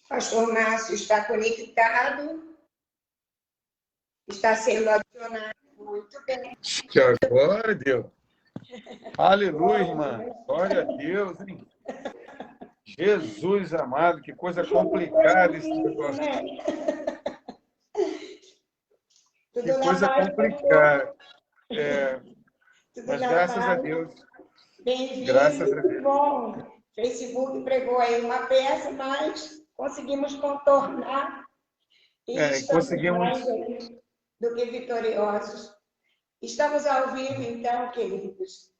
Pastor Márcio está conectado, está sendo adicionado. Muito bem. Que agora deu. Aleluia, irmã. Glória a Deus, hein? Jesus amado, que coisa complicada esse negócio. Que coisa complicada. Mas graças a Deus. Bem-vindo. Graças a Deus. Bom, Facebook pregou aí uma peça, mas conseguimos contornar e conseguimos mais do que vitoriosos. Estamos ao vivo, então, queridos,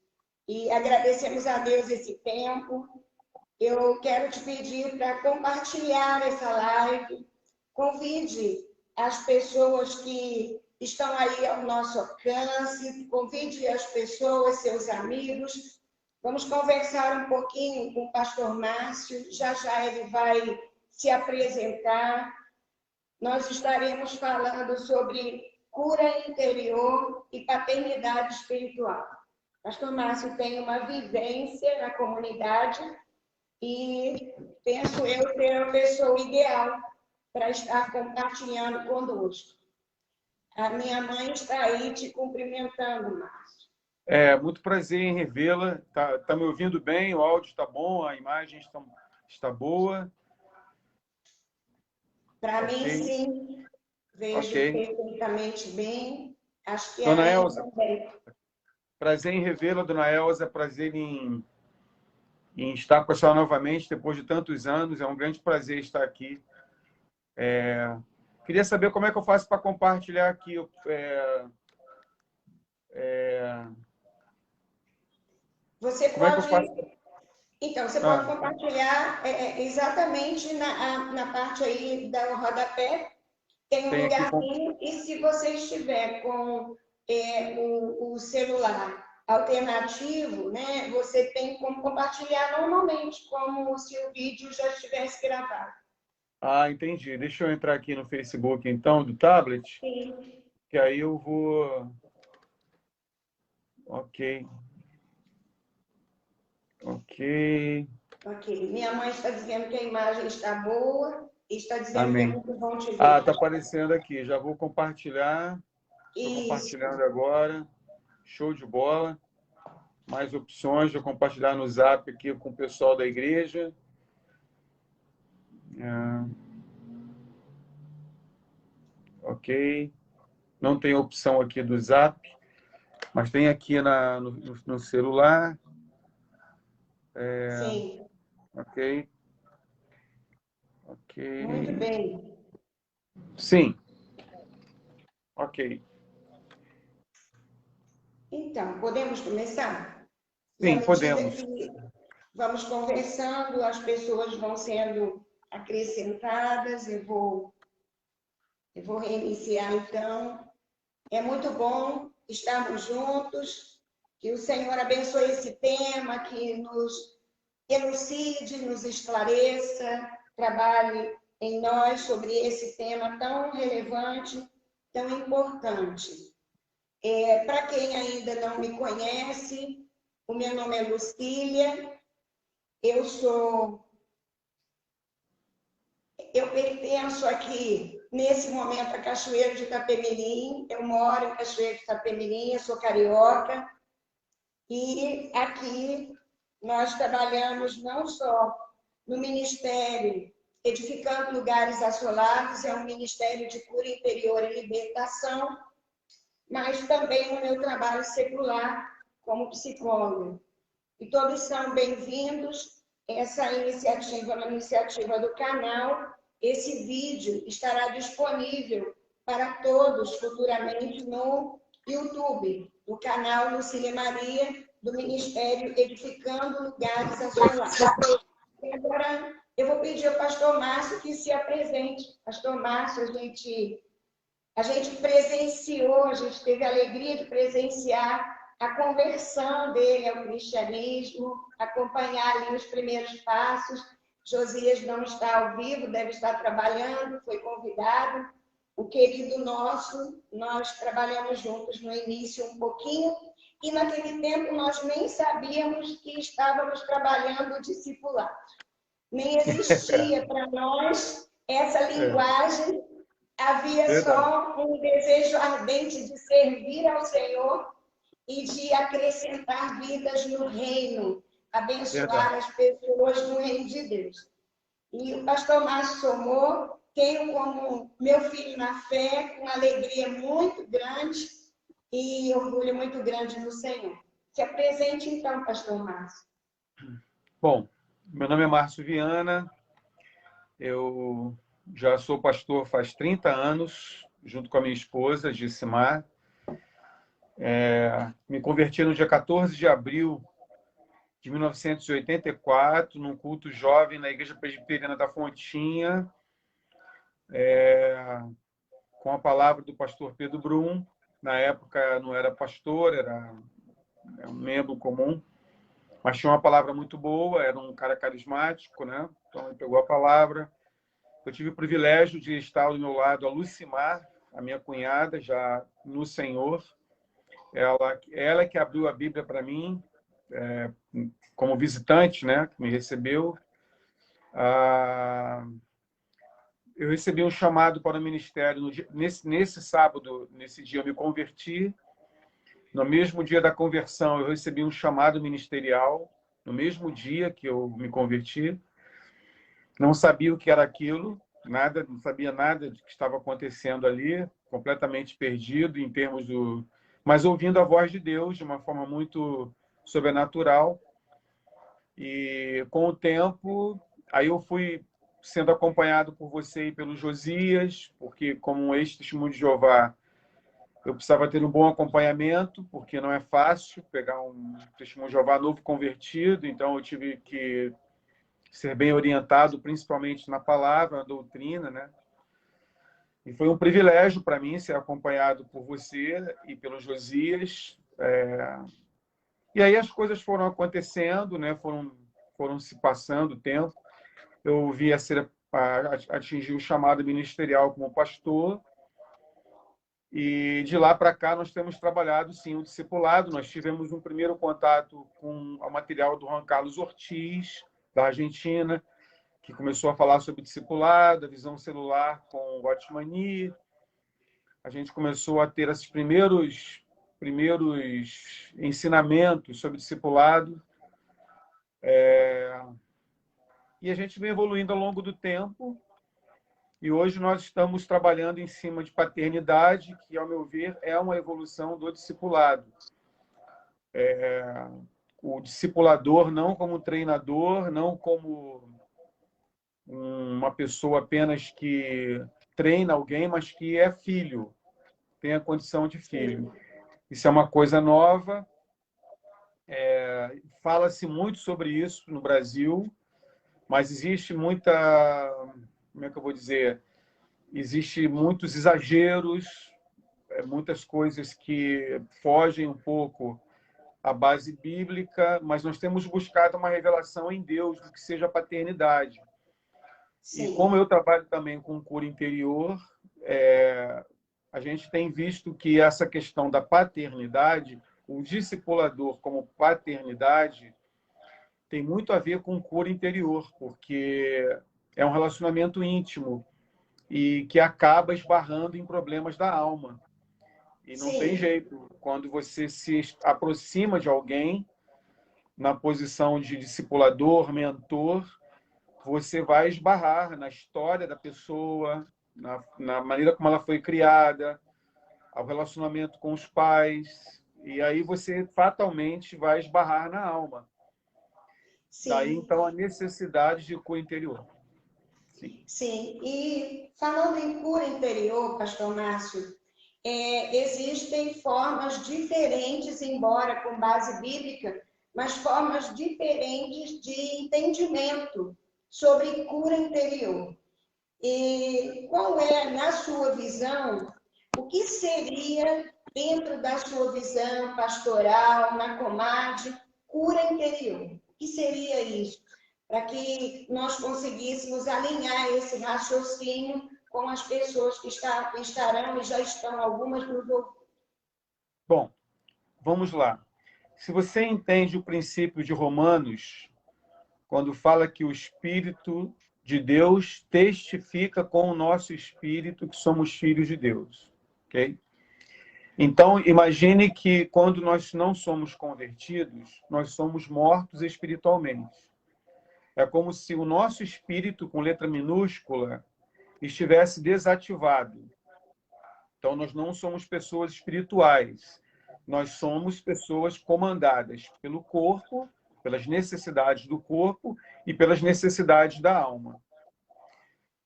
e agradecemos a Deus esse tempo. Eu quero te pedir para compartilhar essa live. Convide as pessoas que estão aí ao nosso alcance, convide as pessoas, seus amigos. Vamos conversar um pouquinho com o pastor Márcio, já ele vai se apresentar. Nós estaremos falando sobre cura interior e paternidade espiritual. Pastor Márcio tem uma vivência na comunidade e penso eu ser a pessoa ideal para estar compartilhando conosco. A minha mãe está aí te cumprimentando, Márcio. Muito prazer em revê-la. Tá me ouvindo bem? O áudio está bom? A imagem está boa? Para mim, sim. Vejo perfeitamente bem. Acho que Dona a Elza, também. Prazer em revê-la, Dona Elza. Prazer em estar com a senhora novamente, depois de tantos anos. É um grande prazer estar aqui. Queria saber como é que eu faço para compartilhar aqui. Você Como é que eu faço? Então, você pode compartilhar exatamente na parte aí do rodapé, tem um lugarzinho, e se você estiver com o celular alternativo, né, você tem como compartilhar normalmente, como se o vídeo já estivesse gravado. Entendi. Deixa eu entrar aqui no Facebook, então, do tablet. Sim. Que aí eu vou... Ok. Minha mãe está dizendo que a imagem está boa e está dizendo Amém. que é muito bom te ver. Está aparecendo aqui. Já vou compartilhar. Estou compartilhando agora. Show de bola. Mais opções. Vou compartilhar no Zap aqui com o pessoal da igreja. Ok. Não tem opção aqui do Zap, mas tem aqui no celular. Sim. Ok. Muito bem. Sim. Ok. Então, podemos começar? Sim, podemos. Vamos conversando, as pessoas vão sendo acrescentadas, eu vou reiniciar, então. É muito bom estarmos juntos, que o Senhor abençoe esse tema, que nos elucide, nos esclareça, trabalhe em nós sobre esse tema tão relevante, tão importante. Para quem ainda não me conhece, o meu nome é Lucília, eu pertenço aqui, nesse momento, a Cachoeiro de Itapemirim, eu moro em Cachoeiro de Itapemirim, eu sou carioca, e aqui nós trabalhamos não só no Ministério Edificando Lugares Assolados, é um Ministério de Cura Interior e Libertação, mas também no meu trabalho secular como psicólogo. E todos são bem-vindos. Essa iniciativa é uma iniciativa do canal. Esse vídeo estará disponível para todos futuramente no YouTube, no canal Lucília Maria, do Ministério Edificando Lugares Assolados. E agora eu vou pedir ao pastor Márcio que se apresente. Pastor Márcio, a gente presenciou, a gente teve a alegria de presenciar a conversão dele ao cristianismo, acompanhar ali os primeiros passos. Josias não está ao vivo, deve estar trabalhando, foi convidado. O querido nosso, nós trabalhamos juntos no início um pouquinho, e naquele tempo nós nem sabíamos que estávamos trabalhando o discipulado. nem existia para nós essa linguagem. Havia Verdade. só um desejo ardente de servir ao Senhor e de acrescentar vidas no reino, abençoar Verdade. as pessoas no reino de Deus. E o pastor Márcio Somor, tenho como meu filho na fé, com alegria muito grande e orgulho muito grande no Senhor. Se apresente então, pastor Márcio. Bom, meu nome é Márcio Viana, eu já sou pastor faz 30 anos, junto com a minha esposa, Gissimar. Me converti no dia 14 de abril de 1984, num culto jovem na Igreja Presbiteriana da Fontinha, com a palavra do pastor Pedro Brum. Na época não era pastor, era um membro comum, mas tinha uma palavra muito boa, era um cara carismático, né? Então ele pegou a palavra. Eu tive o privilégio de estar ao meu lado a Lucimar, a minha cunhada, já no Senhor. Ela que abriu a Bíblia para mim, como visitante, né? Que me recebeu. Eu recebi um chamado para o ministério nesse sábado, nesse dia eu me converti. No mesmo dia da conversão, eu recebi um chamado ministerial, no mesmo dia que eu me converti. Não sabia o que era aquilo, nada, não sabia nada do que estava acontecendo ali, completamente perdido em termos do... Mas ouvindo a voz de Deus de uma forma muito sobrenatural. E com o tempo, aí eu fui sendo acompanhado por você e pelo Josias, porque como um ex-testemunho de Jeová, eu precisava ter um bom acompanhamento, porque não é fácil pegar um testemunho de Jeová novo convertido, então eu tive que ser bem orientado, principalmente na palavra, na doutrina, né? E foi um privilégio para mim ser acompanhado por você e pelo Josias. E aí as coisas foram acontecendo, né? Foram se passando o tempo. Eu vi atingir o chamado ministerial como pastor. E de lá para cá nós temos trabalhado, sim, o discipulado. Nós tivemos um primeiro contato com o material do Juan Carlos Ortiz, da Argentina, que começou a falar sobre discipulado, a visão celular com o Watchmani. A gente começou a ter esses primeiros ensinamentos sobre discipulado. E a gente vem evoluindo ao longo do tempo. E hoje nós estamos trabalhando em cima de paternidade, que, ao meu ver, é uma evolução do discipulado. O discipulador não como treinador, não como uma pessoa apenas que treina alguém, mas que é filho, tem a condição de filho. Isso é uma coisa nova. Fala-se muito sobre isso no Brasil, mas existe muita... Como é que eu vou dizer? Existe muitos exageros, muitas coisas que fogem um pouco à base bíblica, mas nós temos buscado uma revelação em Deus do que seja a paternidade. Sim. E como eu trabalho também com cura interior, a gente tem visto que essa questão da paternidade, o discipulador como paternidade, tem muito a ver com cura interior, porque é um relacionamento íntimo e que acaba esbarrando em problemas da alma. E não Sim. tem jeito. Quando você se aproxima de alguém na posição de discipulador, mentor, você vai esbarrar na história da pessoa, na maneira como ela foi criada, ao relacionamento com os pais, e aí você fatalmente vai esbarrar na alma. Sim. Daí, então, a necessidade de cura interior. Sim. Sim. E falando em cura interior, pastor Márcio, existem formas diferentes, embora com base bíblica, mas formas diferentes de entendimento sobre cura interior. E qual é, na sua visão, o que seria, dentro da sua visão pastoral, na Comad, cura interior? O que seria isso? Para que nós conseguíssemos alinhar esse raciocínio com as pessoas que estarão e já estão, algumas nos ouvindo. Bom, vamos lá. Se você entende o princípio de Romanos, quando fala que o Espírito de Deus testifica com o nosso espírito que somos filhos de Deus. Ok? Então, imagine que quando nós não somos convertidos, nós somos mortos espiritualmente. É como se o nosso espírito, com letra minúscula, estivesse desativado. Então, nós não somos pessoas espirituais. Nós somos pessoas comandadas pelo corpo, pelas necessidades do corpo e pelas necessidades da alma.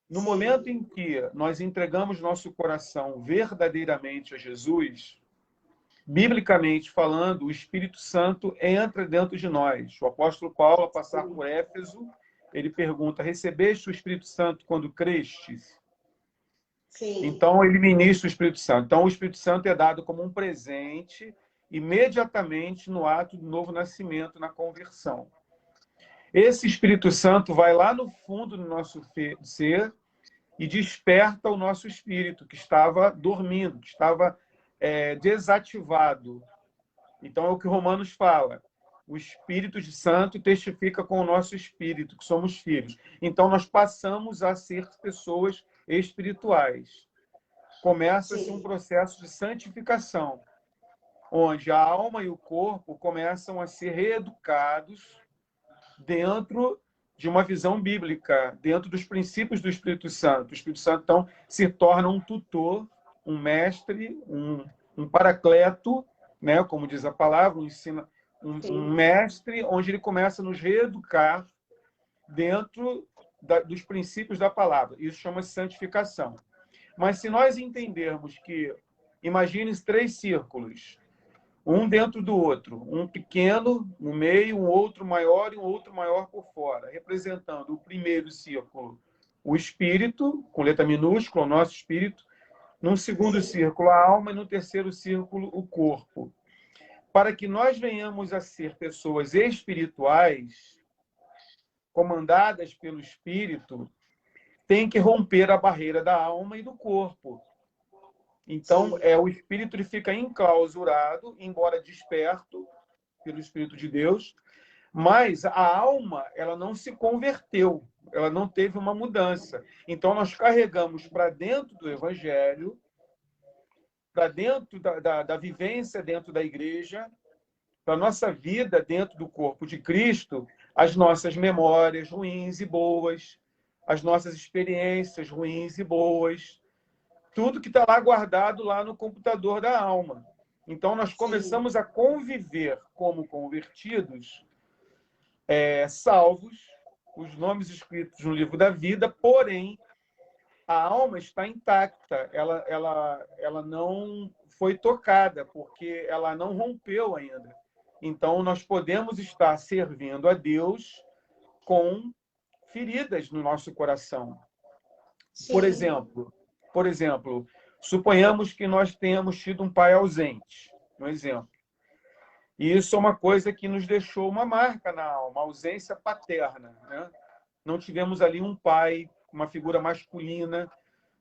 No momento em que nós entregamos nosso coração verdadeiramente a Jesus, biblicamente falando, o Espírito Santo entra dentro de nós. O apóstolo Paulo, ao passar por Éfeso, ele pergunta: recebeste o Espírito Santo quando crestes? Sim. Então, ele ministra o Espírito Santo. Então, o Espírito Santo é dado como um presente imediatamente no ato do novo nascimento, na conversão. Esse Espírito Santo vai lá no fundo do nosso ser e desperta o nosso espírito, que estava dormindo, que estava desativado. Então, é o que Romanos fala. O Espírito de Santo testifica com o nosso espírito, que somos filhos. Então, nós passamos a ser pessoas espirituais. Começa-se um processo de santificação, onde a alma e o corpo começam a ser reeducados dentro de uma visão bíblica, dentro dos princípios do Espírito Santo. O Espírito Santo, então, se torna um tutor, um mestre, um paracleto, né, como diz a palavra, um mestre, onde ele começa a nos reeducar dentro dos princípios da palavra. Isso chama-se santificação. Mas se nós entendermos que, imagine 3 círculos, um dentro do outro, um pequeno no meio, um outro maior e um outro maior por fora, representando o primeiro círculo, o espírito, com letra minúscula, o nosso espírito, num segundo círculo, a alma, e no terceiro círculo, o corpo. Para que nós venhamos a ser pessoas espirituais, comandadas pelo espírito, tem que romper a barreira da alma e do corpo. Então, o espírito ele fica enclausurado, embora desperto pelo Espírito de Deus, mas a alma ela não se converteu, ela não teve uma mudança. Então, nós carregamos para dentro do Evangelho, para dentro da vivência dentro da igreja, para a nossa vida dentro do corpo de Cristo, as nossas memórias ruins e boas, as nossas experiências ruins e boas, tudo que está lá guardado lá no computador da alma. Então, nós começamos a conviver como convertidos, salvos, os nomes escritos no livro da vida, porém, a alma está intacta, ela não foi tocada, porque ela não rompeu ainda. Então, nós podemos estar servindo a Deus com feridas no nosso coração. Por exemplo, suponhamos que nós tenhamos tido um pai ausente, um exemplo. E isso é uma coisa que nos deixou uma marca na alma, a ausência paterna, né? Não tivemos ali um pai, uma figura masculina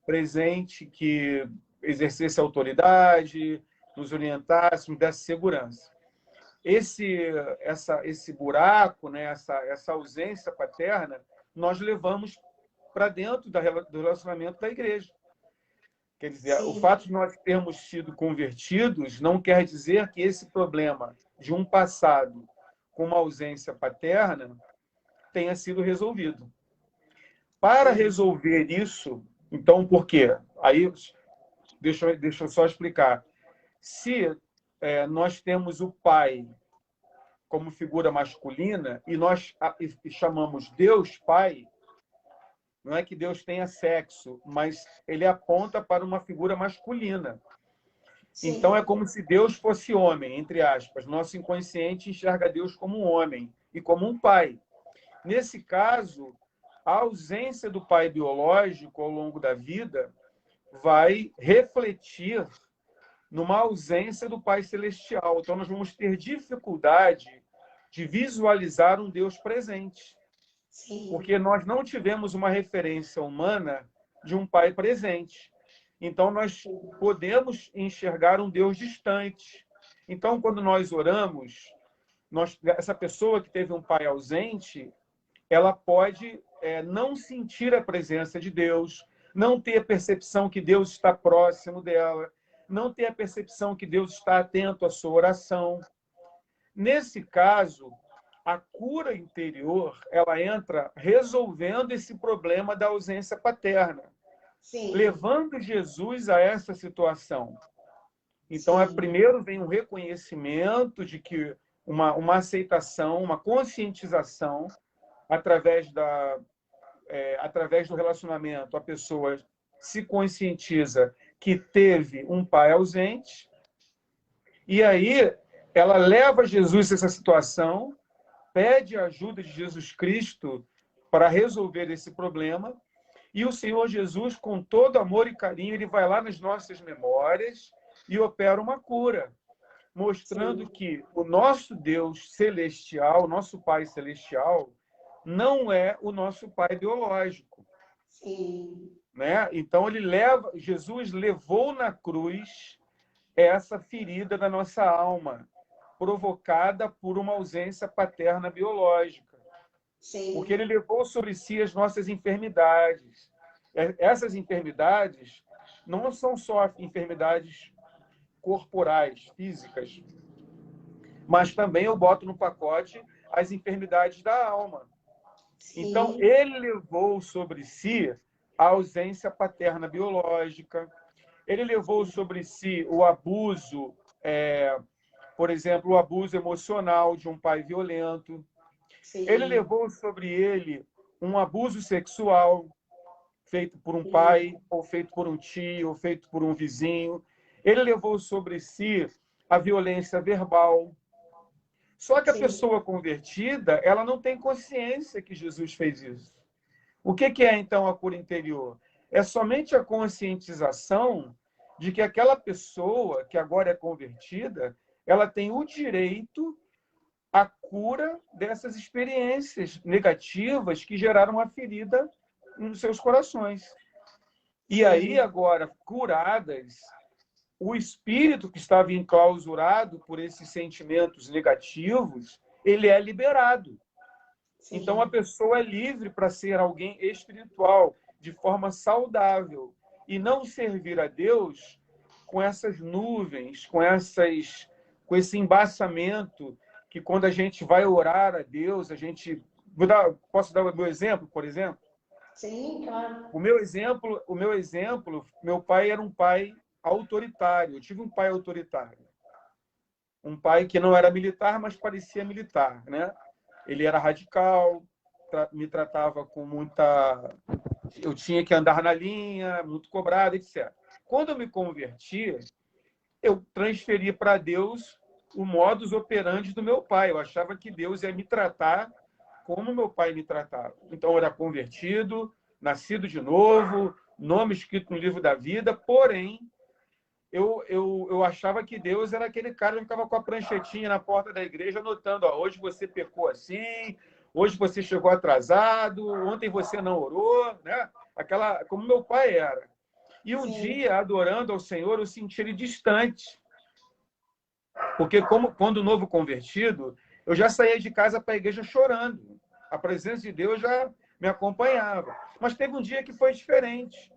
presente que exercesse autoridade, nos orientasse, nos desse segurança. Esse buraco, né, essa ausência paterna, nós levamos para dentro do relacionamento da igreja. Quer dizer, o fato de nós termos sido convertidos não quer dizer que esse problema de um passado com uma ausência paterna tenha sido resolvido. Para resolver isso, então, por quê? Aí, deixa eu só explicar. Se nós temos o pai como figura masculina e nós chamamos Deus Pai, não é que Deus tenha sexo, mas ele aponta para uma figura masculina. Então, é como se Deus fosse homem, entre aspas. Nosso inconsciente enxerga Deus como um homem e como um pai. Nesse caso, a ausência do pai biológico ao longo da vida vai refletir numa ausência do pai celestial. Então, nós vamos ter dificuldade de visualizar um Deus presente. Porque nós não tivemos uma referência humana de um pai presente. Então, nós podemos enxergar um Deus distante. Então, quando nós oramos, essa pessoa que teve um pai ausente, ela pode não sentir a presença de Deus, não ter a percepção que Deus está próximo dela, não ter a percepção que Deus está atento à sua oração. Nesse caso, a cura interior, ela entra resolvendo esse problema da ausência paterna, Sim. levando Jesus a essa situação. Então, primeiro vem um reconhecimento de que uma aceitação, uma conscientização, através do relacionamento, a pessoa se conscientiza que teve um pai ausente, e aí ela leva Jesus a essa situação, pede a ajuda de Jesus Cristo para resolver esse problema, e o Senhor Jesus, com todo amor e carinho, ele vai lá nas nossas memórias e opera uma cura, mostrando que o nosso Deus celestial, o nosso Pai celestial, não é o nosso pai biológico. Sim. Né? Então, Jesus levou na cruz essa ferida da nossa alma, provocada por uma ausência paterna biológica. Sim. Porque ele levou sobre si as nossas enfermidades. Essas enfermidades não são só enfermidades corporais, físicas, mas também eu boto no pacote as enfermidades da alma. Sim. Então, ele levou sobre si a ausência paterna biológica, ele levou sobre si o abuso, por exemplo, o abuso emocional de um pai violento. Sim. Ele levou sobre ele um abuso sexual feito por um pai, ou feito por um tio, ou feito por um vizinho. Ele levou sobre si a violência verbal. Só que a pessoa convertida, ela não tem consciência que Jesus fez isso. O que é, então, a cura interior? É somente a conscientização de que aquela pessoa que agora é convertida, ela tem o direito à cura dessas experiências negativas que geraram a ferida nos seus corações. E aí, agora, curadas, o espírito que estava enclausurado por esses sentimentos negativos, ele é liberado. Sim. Então, a pessoa é livre para ser alguém espiritual, de forma saudável, e não servir a Deus com essas nuvens, com esse embaçamento, que quando a gente vai orar a Deus, a gente... Posso dar o meu exemplo, por exemplo? Sim, claro. O meu exemplo, meu pai era um pai autoritário. Eu tive um pai autoritário. Um pai que não era militar, mas parecia militar, né? Ele era radical, me tratava com muita... Eu tinha que andar na linha, muito cobrado, etc. Quando eu me converti, eu transferi para Deus o modus operandi do meu pai. Eu achava que Deus ia me tratar como meu pai me tratava. Então, eu era convertido, nascido de novo, nome escrito no livro da vida, porém, eu achava que Deus era aquele cara que ficava com a pranchetinha na porta da igreja anotando, ó, hoje você pecou assim, hoje você chegou atrasado, ontem você não orou, né? Como meu pai era. E um dia, adorando ao Senhor, eu senti ele distante. Porque quando novo convertido, eu já saía de casa para a igreja chorando. A presença de Deus já me acompanhava. Mas teve um dia que foi diferente.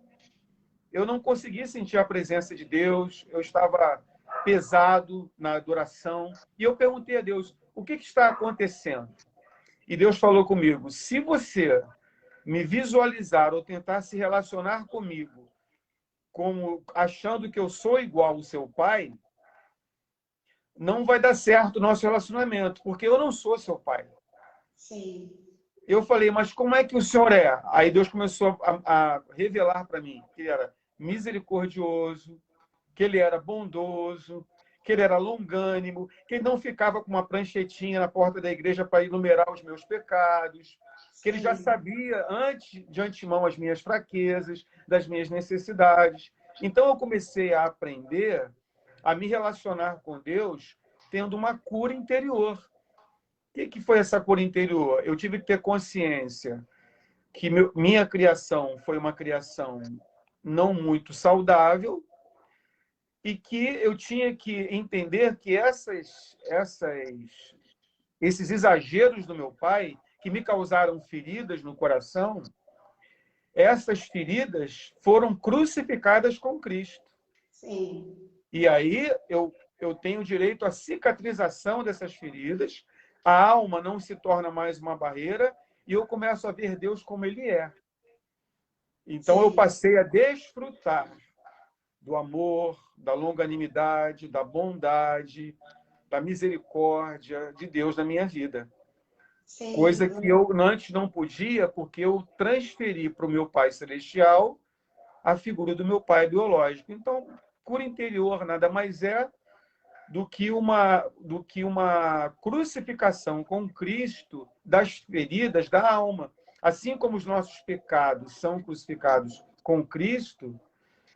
Eu não consegui sentir a presença de Deus, eu estava pesado na adoração. E eu perguntei a Deus, o que está acontecendo? E Deus falou comigo, se você me visualizar ou tentar se relacionar comigo como achando que eu sou igual ao seu pai, não vai dar certo o nosso relacionamento, porque eu não sou seu pai. Sim. Eu falei, mas como é que o senhor é? Aí Deus começou a revelar para mim que ele era misericordioso, que ele era bondoso, que ele era longânimo, que ele não ficava com uma pranchetinha na porta da igreja para enumerar os meus pecados, que ele já sabia de antemão as minhas fraquezas, das minhas necessidades. Então eu comecei a aprender a me relacionar com Deus tendo uma cura interior. O que foi essa cura interior? Eu tive que ter consciência que minha criação foi uma criação não muito saudável e que eu tinha que entender que esses exageros do meu pai, que me causaram feridas no coração, essas feridas foram crucificadas com Cristo. Sim. E aí eu tenho direito à cicatrização dessas feridas, a alma não se torna mais uma barreira e eu começo a ver Deus como Ele é. Então eu Sim. passei a desfrutar do amor, da longanimidade, da bondade, da misericórdia de Deus na minha vida. Sim. Coisa que eu antes não podia, porque eu transferi para o meu Pai Celestial a figura do meu pai biológico. Então, cura interior nada mais é do que uma crucificação com Cristo das feridas da alma. Assim como os nossos pecados são crucificados com Cristo,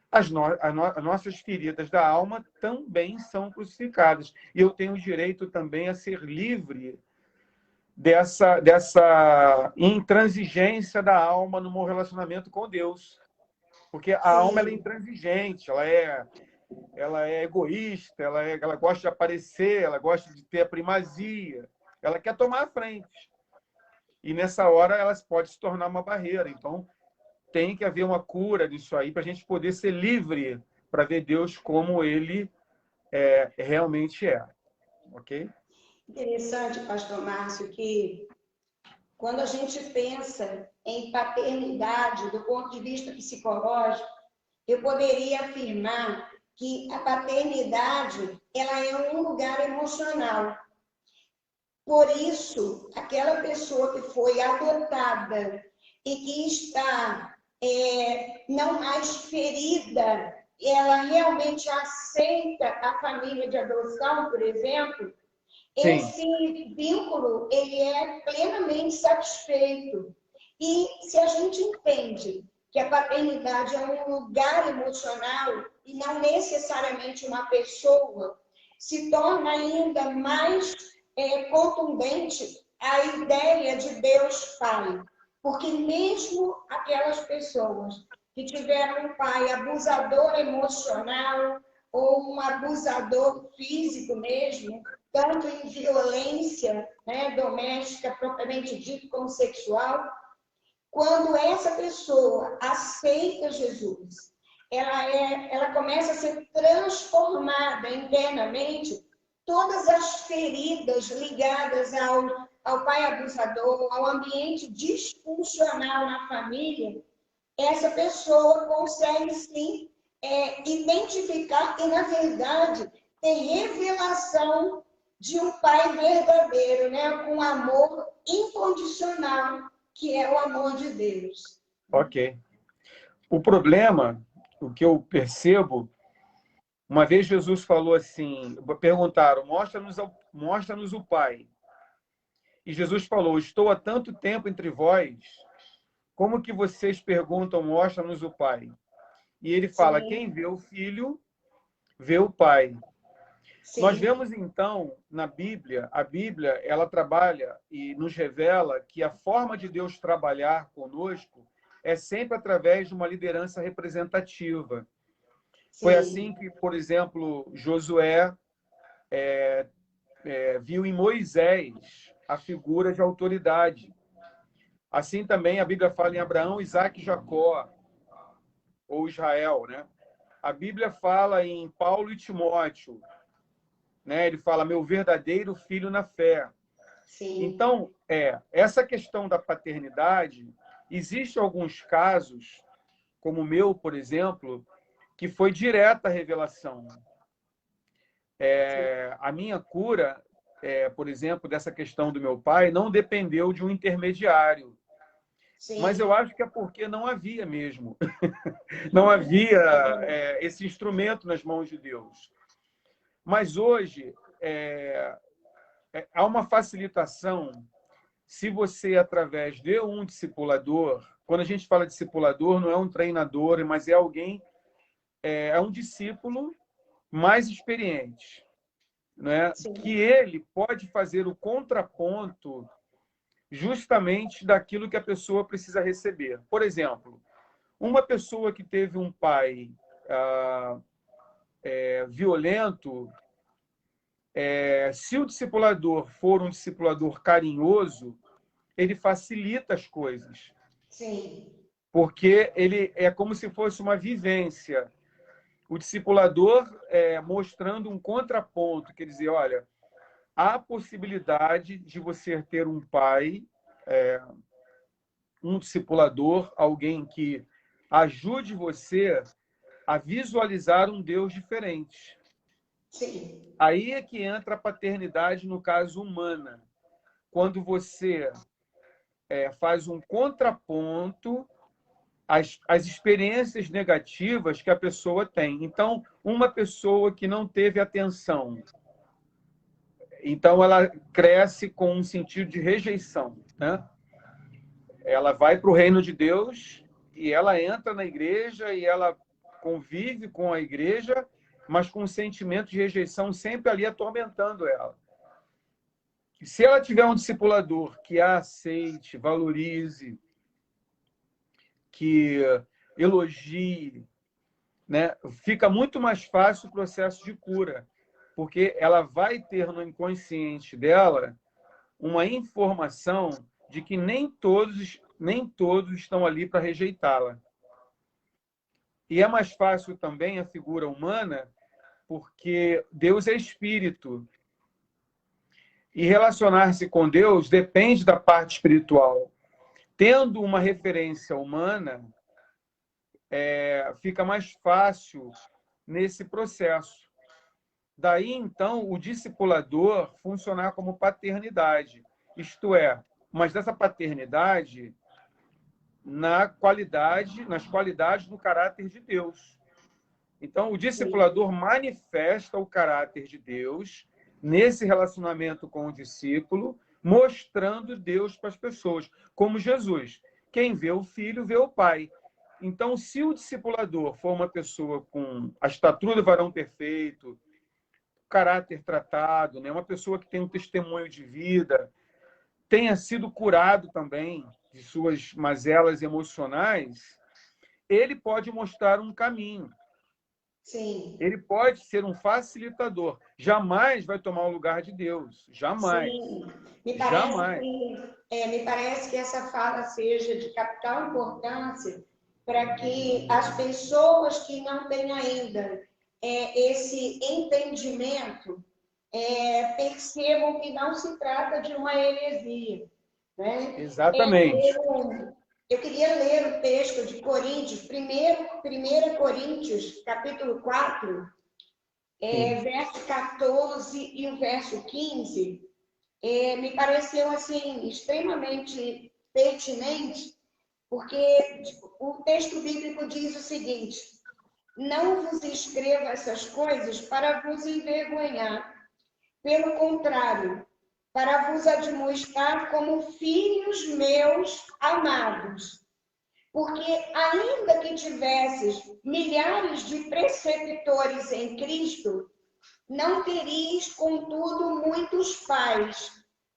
as nossas feridas da alma também são crucificadas. E eu tenho o direito também a ser livre dessa intransigência da alma no meu relacionamento com Deus. Porque a alma ela é intransigente, ela é egoísta, ela gosta de aparecer, ela gosta de ter a primazia, ela quer tomar a frente. E nessa hora ela pode se tornar uma barreira. Então, tem que haver uma cura disso aí para a gente poder ser livre para ver Deus como Ele realmente é. Ok? Interessante, pastor Márcio, que quando a gente pensa em paternidade do ponto de vista psicológico, eu poderia afirmar que a paternidade ela é um lugar emocional. Por isso, aquela pessoa que foi adotada e que está não mais ferida, ela realmente aceita a família de adoção, por exemplo, Sim. esse vínculo ele é plenamente satisfeito. E se a gente entende que a paternidade é um lugar emocional e não necessariamente uma pessoa, se torna ainda mais contundente a ideia de Deus Pai. Porque mesmo aquelas pessoas que tiveram um pai abusador emocional ou um abusador físico mesmo, tanto em violência, né, doméstica, propriamente dito, como sexual, quando essa pessoa aceita Jesus, ela começa a ser transformada internamente, todas as feridas ligadas ao pai abusador, ao ambiente disfuncional na família, essa pessoa consegue sim identificar e, na verdade, ter revelação de um pai verdadeiro, né? Com amor incondicional, que é o amor de Deus. Ok. O problema, o que eu percebo, uma vez Jesus falou assim, perguntaram, mostra-nos o Pai. E Jesus falou, estou há tanto tempo entre vós, como que vocês perguntam, mostra-nos o Pai? E ele fala, quem vê o Filho, vê o Pai. Sim. Nós vemos, então, na Bíblia, a Bíblia, ela trabalha e nos revela que a forma de Deus trabalhar conosco é sempre através de uma liderança representativa. Sim. Foi assim que, por exemplo, Josué viu em Moisés a figura de autoridade. Assim também a Bíblia fala em Abraão, Isaac e Jacó, ou Israel, né? A Bíblia fala em Paulo e Timóteo, né? Ele fala, meu verdadeiro filho na fé. Sim. Então, essa questão da paternidade, existem alguns casos, como o meu, por exemplo, que foi direta a revelação. A minha cura, por exemplo, dessa questão do meu pai, não dependeu de um intermediário. Sim. Mas eu acho que é porque não havia mesmo. Não havia esse instrumento nas mãos de Deus. Mas hoje, há uma facilitação se você, através de um discipulador, quando a gente fala de discipulador, não é um treinador, mas é alguém, é um discípulo mais experiente, né? Que ele pode fazer o contraponto justamente daquilo que a pessoa precisa receber. Por exemplo, uma pessoa que teve um pai violento, se o discipulador for um discipulador carinhoso, ele facilita as coisas. Sim. Porque ele é como se fosse uma vivência. O discipulador mostrando um contraponto, quer dizer, olha, há possibilidade de você ter um pai, um discipulador, alguém que ajude você a visualizar um Deus diferente. Sim. Aí é que entra a paternidade, no caso humana, quando você faz um contraponto às experiências negativas que a pessoa tem. Então, uma pessoa que não teve atenção, então ela cresce com um sentido de rejeição, né? Ela vai para o reino de Deus e ela entra na igreja e ela convive com a igreja, mas com um sentimento de rejeição sempre ali atormentando ela. E se ela tiver um discipulador que a aceite, valorize, que elogie, né, fica muito mais fácil o processo de cura, porque ela vai ter no inconsciente dela uma informação de que nem todos estão ali para rejeitá-la. E é mais fácil também a figura humana, porque Deus é espírito. E relacionar-se com Deus depende da parte espiritual. Tendo uma referência humana, fica mais fácil nesse processo. Daí, então, o discipulador funcionar como paternidade. Isto é, mas dessa paternidade nas qualidades do caráter de Deus. Então, o discipulador manifesta o caráter de Deus nesse relacionamento com o discípulo, mostrando Deus para as pessoas, como Jesus. Quem vê o Filho, vê o Pai. Então, se o discipulador for uma pessoa com a estatura do varão perfeito, caráter tratado, né? Uma pessoa que tem um testemunho de vida, tenha sido curado também de suas mazelas emocionais, ele pode mostrar um caminho. Sim. Ele pode ser um facilitador. Jamais vai tomar o lugar de Deus. Jamais. Sim. Me Jamais. me parece que essa fala seja de capital importância para que as pessoas que não têm ainda esse entendimento percebam que não se trata de uma heresia. Né? Exatamente. Eu queria ler o texto de Coríntios, 1 Coríntios, capítulo 4, verso 14 e o verso 15, me pareceu assim extremamente pertinente, porque o texto bíblico diz o seguinte: não vos escrevo essas coisas para vos envergonhar, pelo contrário, para vos admoestar como filhos meus amados. Porque, ainda que tivesses milhares de preceptores em Cristo, não teríeis, contudo, muitos pais,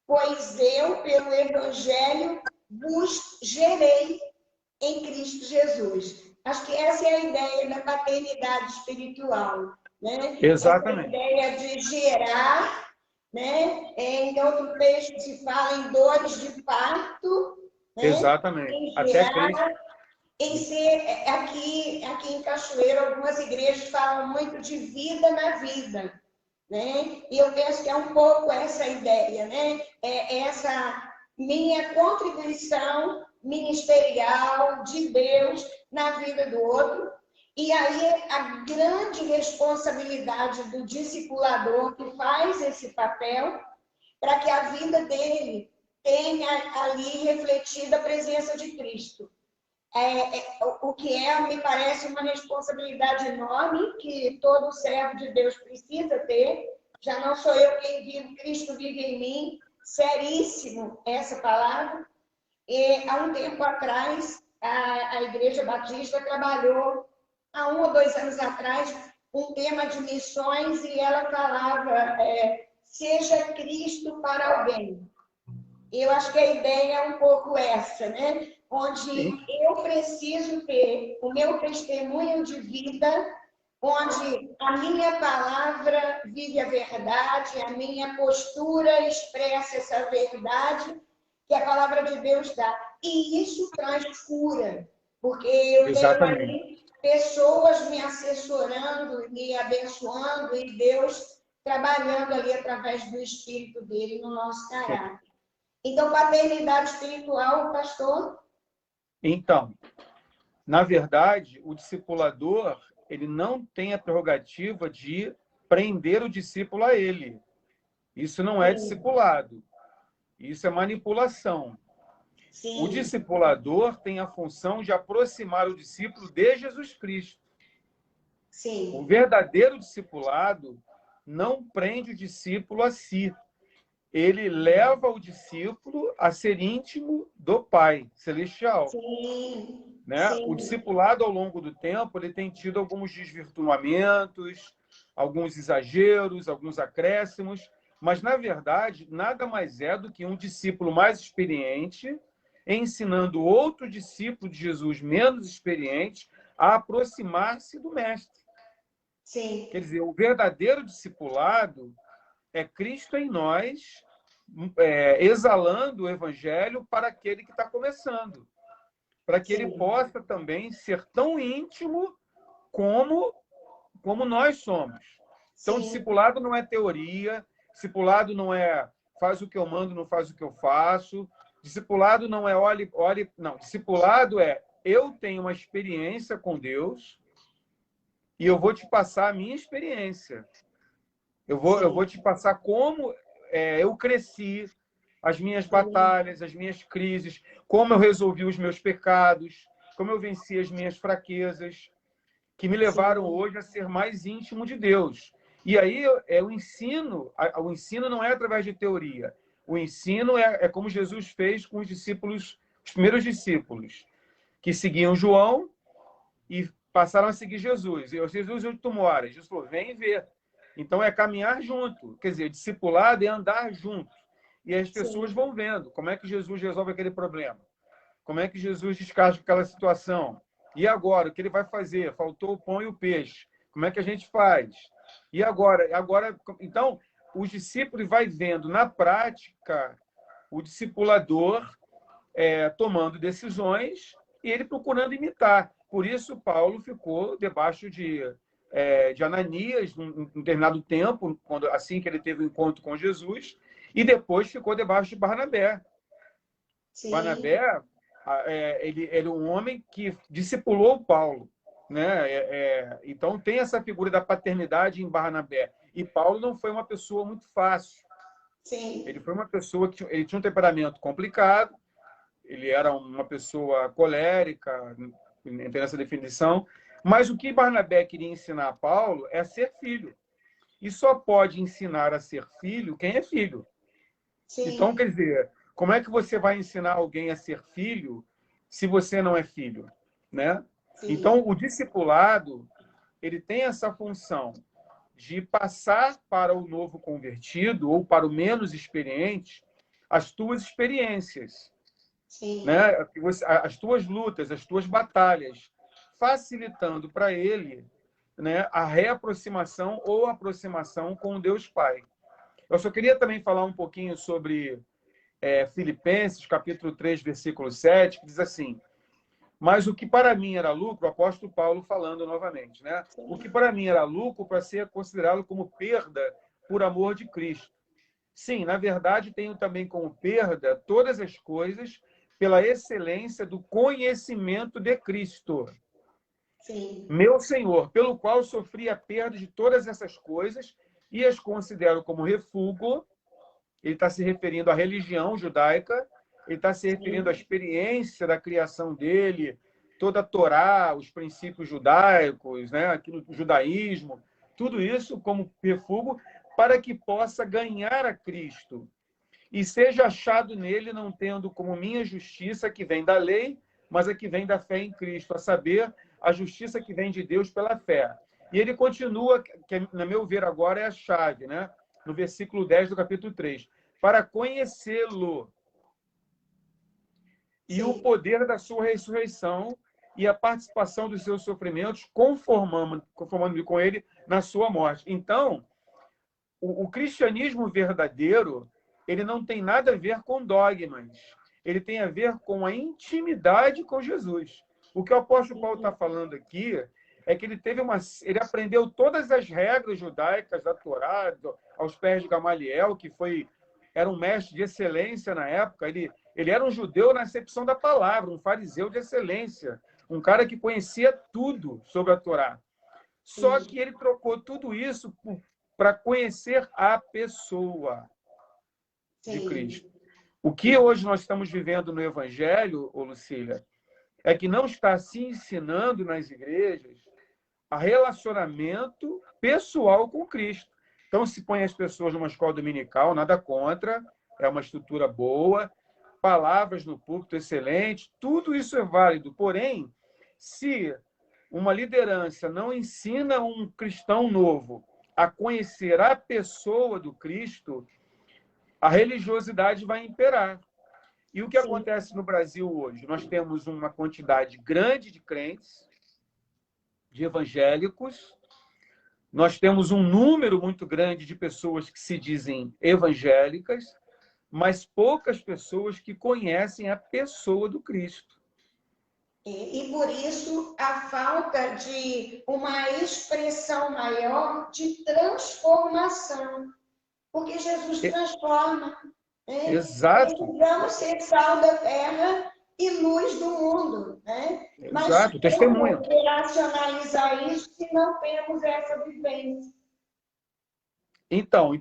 pois eu, pelo Evangelho, vos gerei em Cristo Jesus. Acho que essa é a ideia da paternidade espiritual, né? Exatamente. Essa ideia de gerar, né? Em outro texto se fala em dores de parto, né? Exatamente. Em Até gerar, Cristo. em ser, aqui em Cachoeiro, algumas igrejas falam muito de vida na vida, né? E eu penso que é um pouco essa ideia, né? Essa minha contribuição ministerial de Deus na vida do outro. E aí a grande responsabilidade do discipulador que faz esse papel para que a vida dele tenha ali refletida a presença de Cristo. O que me parece uma responsabilidade enorme que todo servo de Deus precisa ter. Já não sou eu quem vive, Cristo vive em mim. Seríssimo essa palavra. E há um tempo atrás, a Igreja Batista trabalhou, há 1 ou 2 anos atrás, um tema de missões e ela falava seja Cristo para alguém. Eu acho que a ideia é um pouco essa, né? Onde eu preciso ter o meu testemunho de vida, onde a minha palavra vive a verdade, a minha postura expressa essa verdade, que a palavra de Deus dá. E isso traz cura, porque eu tenho Exatamente. ali pessoas me assessorando, me abençoando, e Deus trabalhando ali através do Espírito dele no nosso caráter. Então, paternidade espiritual, pastor? Então, na verdade, o discipulador, ele não tem a prerrogativa de prender o discípulo a ele. Isso não é Sim. discipulado. Isso é manipulação. O Sim. discipulador tem a função de aproximar o discípulo de Jesus Cristo. Sim. O verdadeiro discipulado não prende o discípulo a si. Ele leva o discípulo a ser íntimo do Pai Celestial. Sim. Né? O Sim. discipulado, ao longo do tempo, ele tem tido alguns desvirtuamentos, alguns exageros, alguns acréscimos, mas, na verdade, nada mais é do que um discípulo mais experiente ensinando outro discípulo de Jesus menos experiente a aproximar-se do Mestre. Sim. Quer dizer, o verdadeiro discipulado é Cristo em nós, exalando o Evangelho para aquele que está começando, para que ele possa também ser tão íntimo como nós somos. Então, discipulado não é teoria, discipulado não é faz o que eu mando, não faz o que eu faço, discipulado não é olhe, não, discipulado é eu tenho uma experiência com Deus e eu vou te passar a minha experiência. Eu vou te passar como eu cresci, as minhas batalhas, as minhas crises, como eu resolvi os meus pecados, como eu venci as minhas fraquezas, que me levaram hoje a ser mais íntimo de Deus. E aí o ensino não é através de teoria. O ensino é como Jesus fez com os discípulos, os primeiros discípulos, que seguiam João e passaram a seguir Jesus. E Jesus, onde tu moras? Jesus falou, vem ver. Então é caminhar junto. Quer dizer, discipulado é andar junto. E as pessoas vão vendo como é que Jesus resolve aquele problema. Como é que Jesus descarta aquela situação. E agora, o que ele vai fazer? Faltou o pão e o peixe. Como é que a gente faz? E agora? Então, os discípulos vai vendo na prática o discipulador tomando decisões e ele procurando imitar. Por isso, Paulo ficou debaixo de Ananias um determinado tempo, assim que ele teve o encontro com Jesus, e depois ficou debaixo de Barnabé. Barnabé, ele era um homem que discipulou Paulo. Né? Então, tem essa figura da paternidade em Barnabé. E Paulo não foi uma pessoa muito fácil. Sim. Ele foi uma pessoa que ele tinha um temperamento complicado, ele era uma pessoa colérica, tem essa definição, mas o que Barnabé queria ensinar a Paulo é ser filho. E só pode ensinar a ser filho quem é filho. Sim. Então, quer dizer, como é que você vai ensinar alguém a ser filho se você não é filho? Né? Então, o discipulado ele tem essa função de passar para o novo convertido ou para o menos experiente as tuas experiências. Né? As tuas lutas, as tuas batalhas, facilitando para ele, né, a reaproximação ou aproximação com Deus Pai. Eu só queria também falar um pouquinho sobre Filipenses, capítulo 3, versículo 7, que diz assim, mas o que para mim era lucro, o apóstolo Paulo falando novamente, né? O que para mim era lucro para ser considerado como perda por amor de Cristo. Sim, na verdade, tenho também como perda todas as coisas pela excelência do conhecimento de Cristo. Sim. Meu Senhor, pelo qual sofri a perda de todas essas coisas e as considero como refúgio. Ele está se referindo à religião judaica, ele está se referindo à experiência da criação dele, toda a Torá, os princípios judaicos, né? Aquilo do judaísmo, tudo isso como refúgio para que possa ganhar a Cristo e seja achado nele, não tendo como minha justiça que vem da lei, mas a que vem da fé em Cristo, a saber, a justiça que vem de Deus pela fé. E ele continua, que, no meu ver, agora é a chave, né? No versículo 10 do capítulo 3. Para conhecê-lo e o poder da sua ressurreição e a participação dos seus sofrimentos, conformando-me com ele na sua morte. Então, o cristianismo verdadeiro ele não tem nada a ver com dogmas. Ele tem a ver com a intimidade com Jesus. O que o apóstolo Paulo está falando aqui é que ele aprendeu todas as regras judaicas da Torá, aos pés de Gamaliel, que era um mestre de excelência na época. Ele era um judeu na acepção da palavra, um fariseu de excelência, um cara que conhecia tudo sobre a Torá. Só que ele trocou tudo isso para conhecer a pessoa de Cristo. O que hoje nós estamos vivendo no Evangelho, Lucília, é que não está se ensinando nas igrejas a relacionamento pessoal com Cristo. Então, se põe as pessoas numa escola dominical, nada contra, é uma estrutura boa, palavras no púlpito excelentes, tudo isso é válido. Porém, se uma liderança não ensina um cristão novo a conhecer a pessoa do Cristo, a religiosidade vai imperar. E o que acontece no Brasil hoje? Nós temos uma quantidade grande de crentes, de evangélicos, nós temos um número muito grande de pessoas que se dizem evangélicas, mas poucas pessoas que conhecem a pessoa do Cristo. E por isso a falta de uma expressão maior de transformação, porque Jesus transforma. Exato. Precisamos ser sal da terra e luz do mundo, né? Exato, mas testemunha. como operacionalizar isso se não temos essa vivência? Então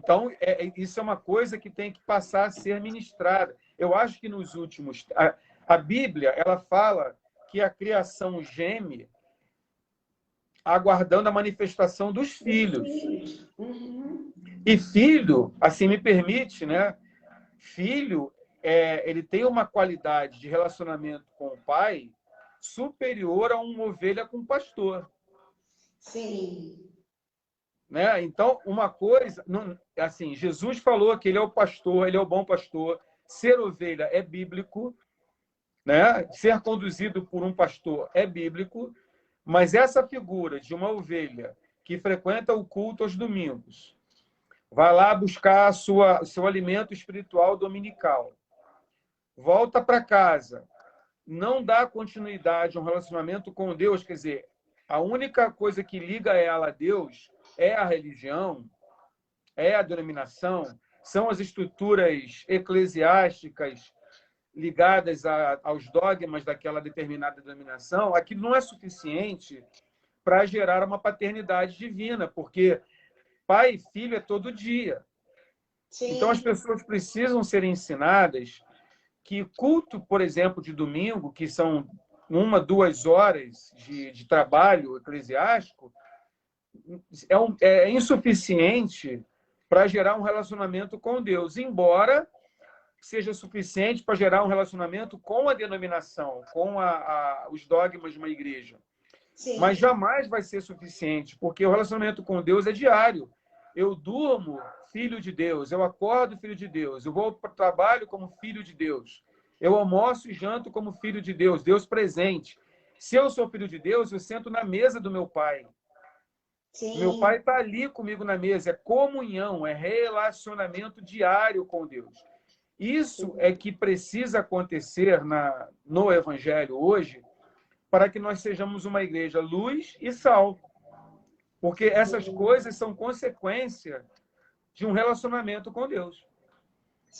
isso é uma coisa que tem que passar a ser ministrada. Eu acho que nos últimos... A Bíblia, ela fala que a criação geme aguardando a manifestação dos filhos. Uhum. E filho, assim me permite, né? Filho, ele tem uma qualidade de relacionamento com o pai superior a uma ovelha com um pastor. Sim. Né? Então, uma coisa... assim, Jesus falou que ele é o pastor, ele é o bom pastor. Ser ovelha é bíblico, né? Ser conduzido por um pastor é bíblico, mas essa figura de uma ovelha que frequenta o culto aos domingos, vai lá buscar seu alimento espiritual dominical, volta para casa, não dá continuidade a um relacionamento com Deus, quer dizer, a única coisa que liga ela a Deus é a religião, é a denominação, são as estruturas eclesiásticas ligadas aos dogmas daquela determinada denominação, aquilo não é suficiente para gerar uma paternidade divina, porque pai e filho é todo dia. Sim. Então, as pessoas precisam ser ensinadas que culto, por exemplo, de domingo, que são 1-2 horas de trabalho eclesiástico, é insuficiente para gerar um relacionamento com Deus, embora seja suficiente para gerar um relacionamento com a denominação, com os dogmas de uma igreja. Sim. Mas jamais vai ser suficiente, porque o relacionamento com Deus é diário. Eu durmo filho de Deus, eu acordo filho de Deus, eu vou para o trabalho como filho de Deus, eu almoço e janto como filho de Deus, Deus presente. Se eu sou filho de Deus, eu sento na mesa do meu pai. Sim. Meu pai está ali comigo na mesa, é comunhão, é relacionamento diário com Deus. Isso é que precisa acontecer no Evangelho hoje para que nós sejamos uma igreja luz e sal. Porque essas coisas são consequência de um relacionamento com Deus.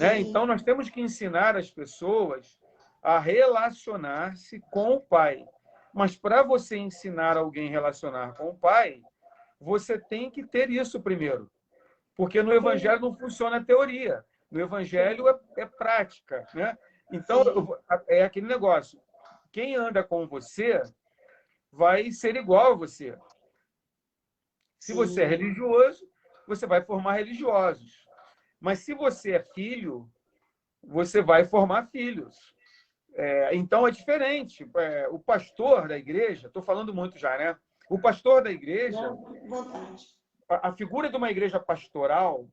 Né? Então, nós temos que ensinar as pessoas a relacionar-se com o Pai. Mas para você ensinar alguém a relacionar com o Pai, você tem que ter isso primeiro. Porque no Evangelho não funciona a teoria. No Evangelho é prática. Né? Então, é aquele negócio. Quem anda com você vai ser igual a você. Se você é religioso, você vai formar religiosos. Mas se você é filho, você vai formar filhos. Então, é diferente. O pastor da igreja, estou falando muito já, né? O pastor da igreja, a figura de uma igreja pastoral,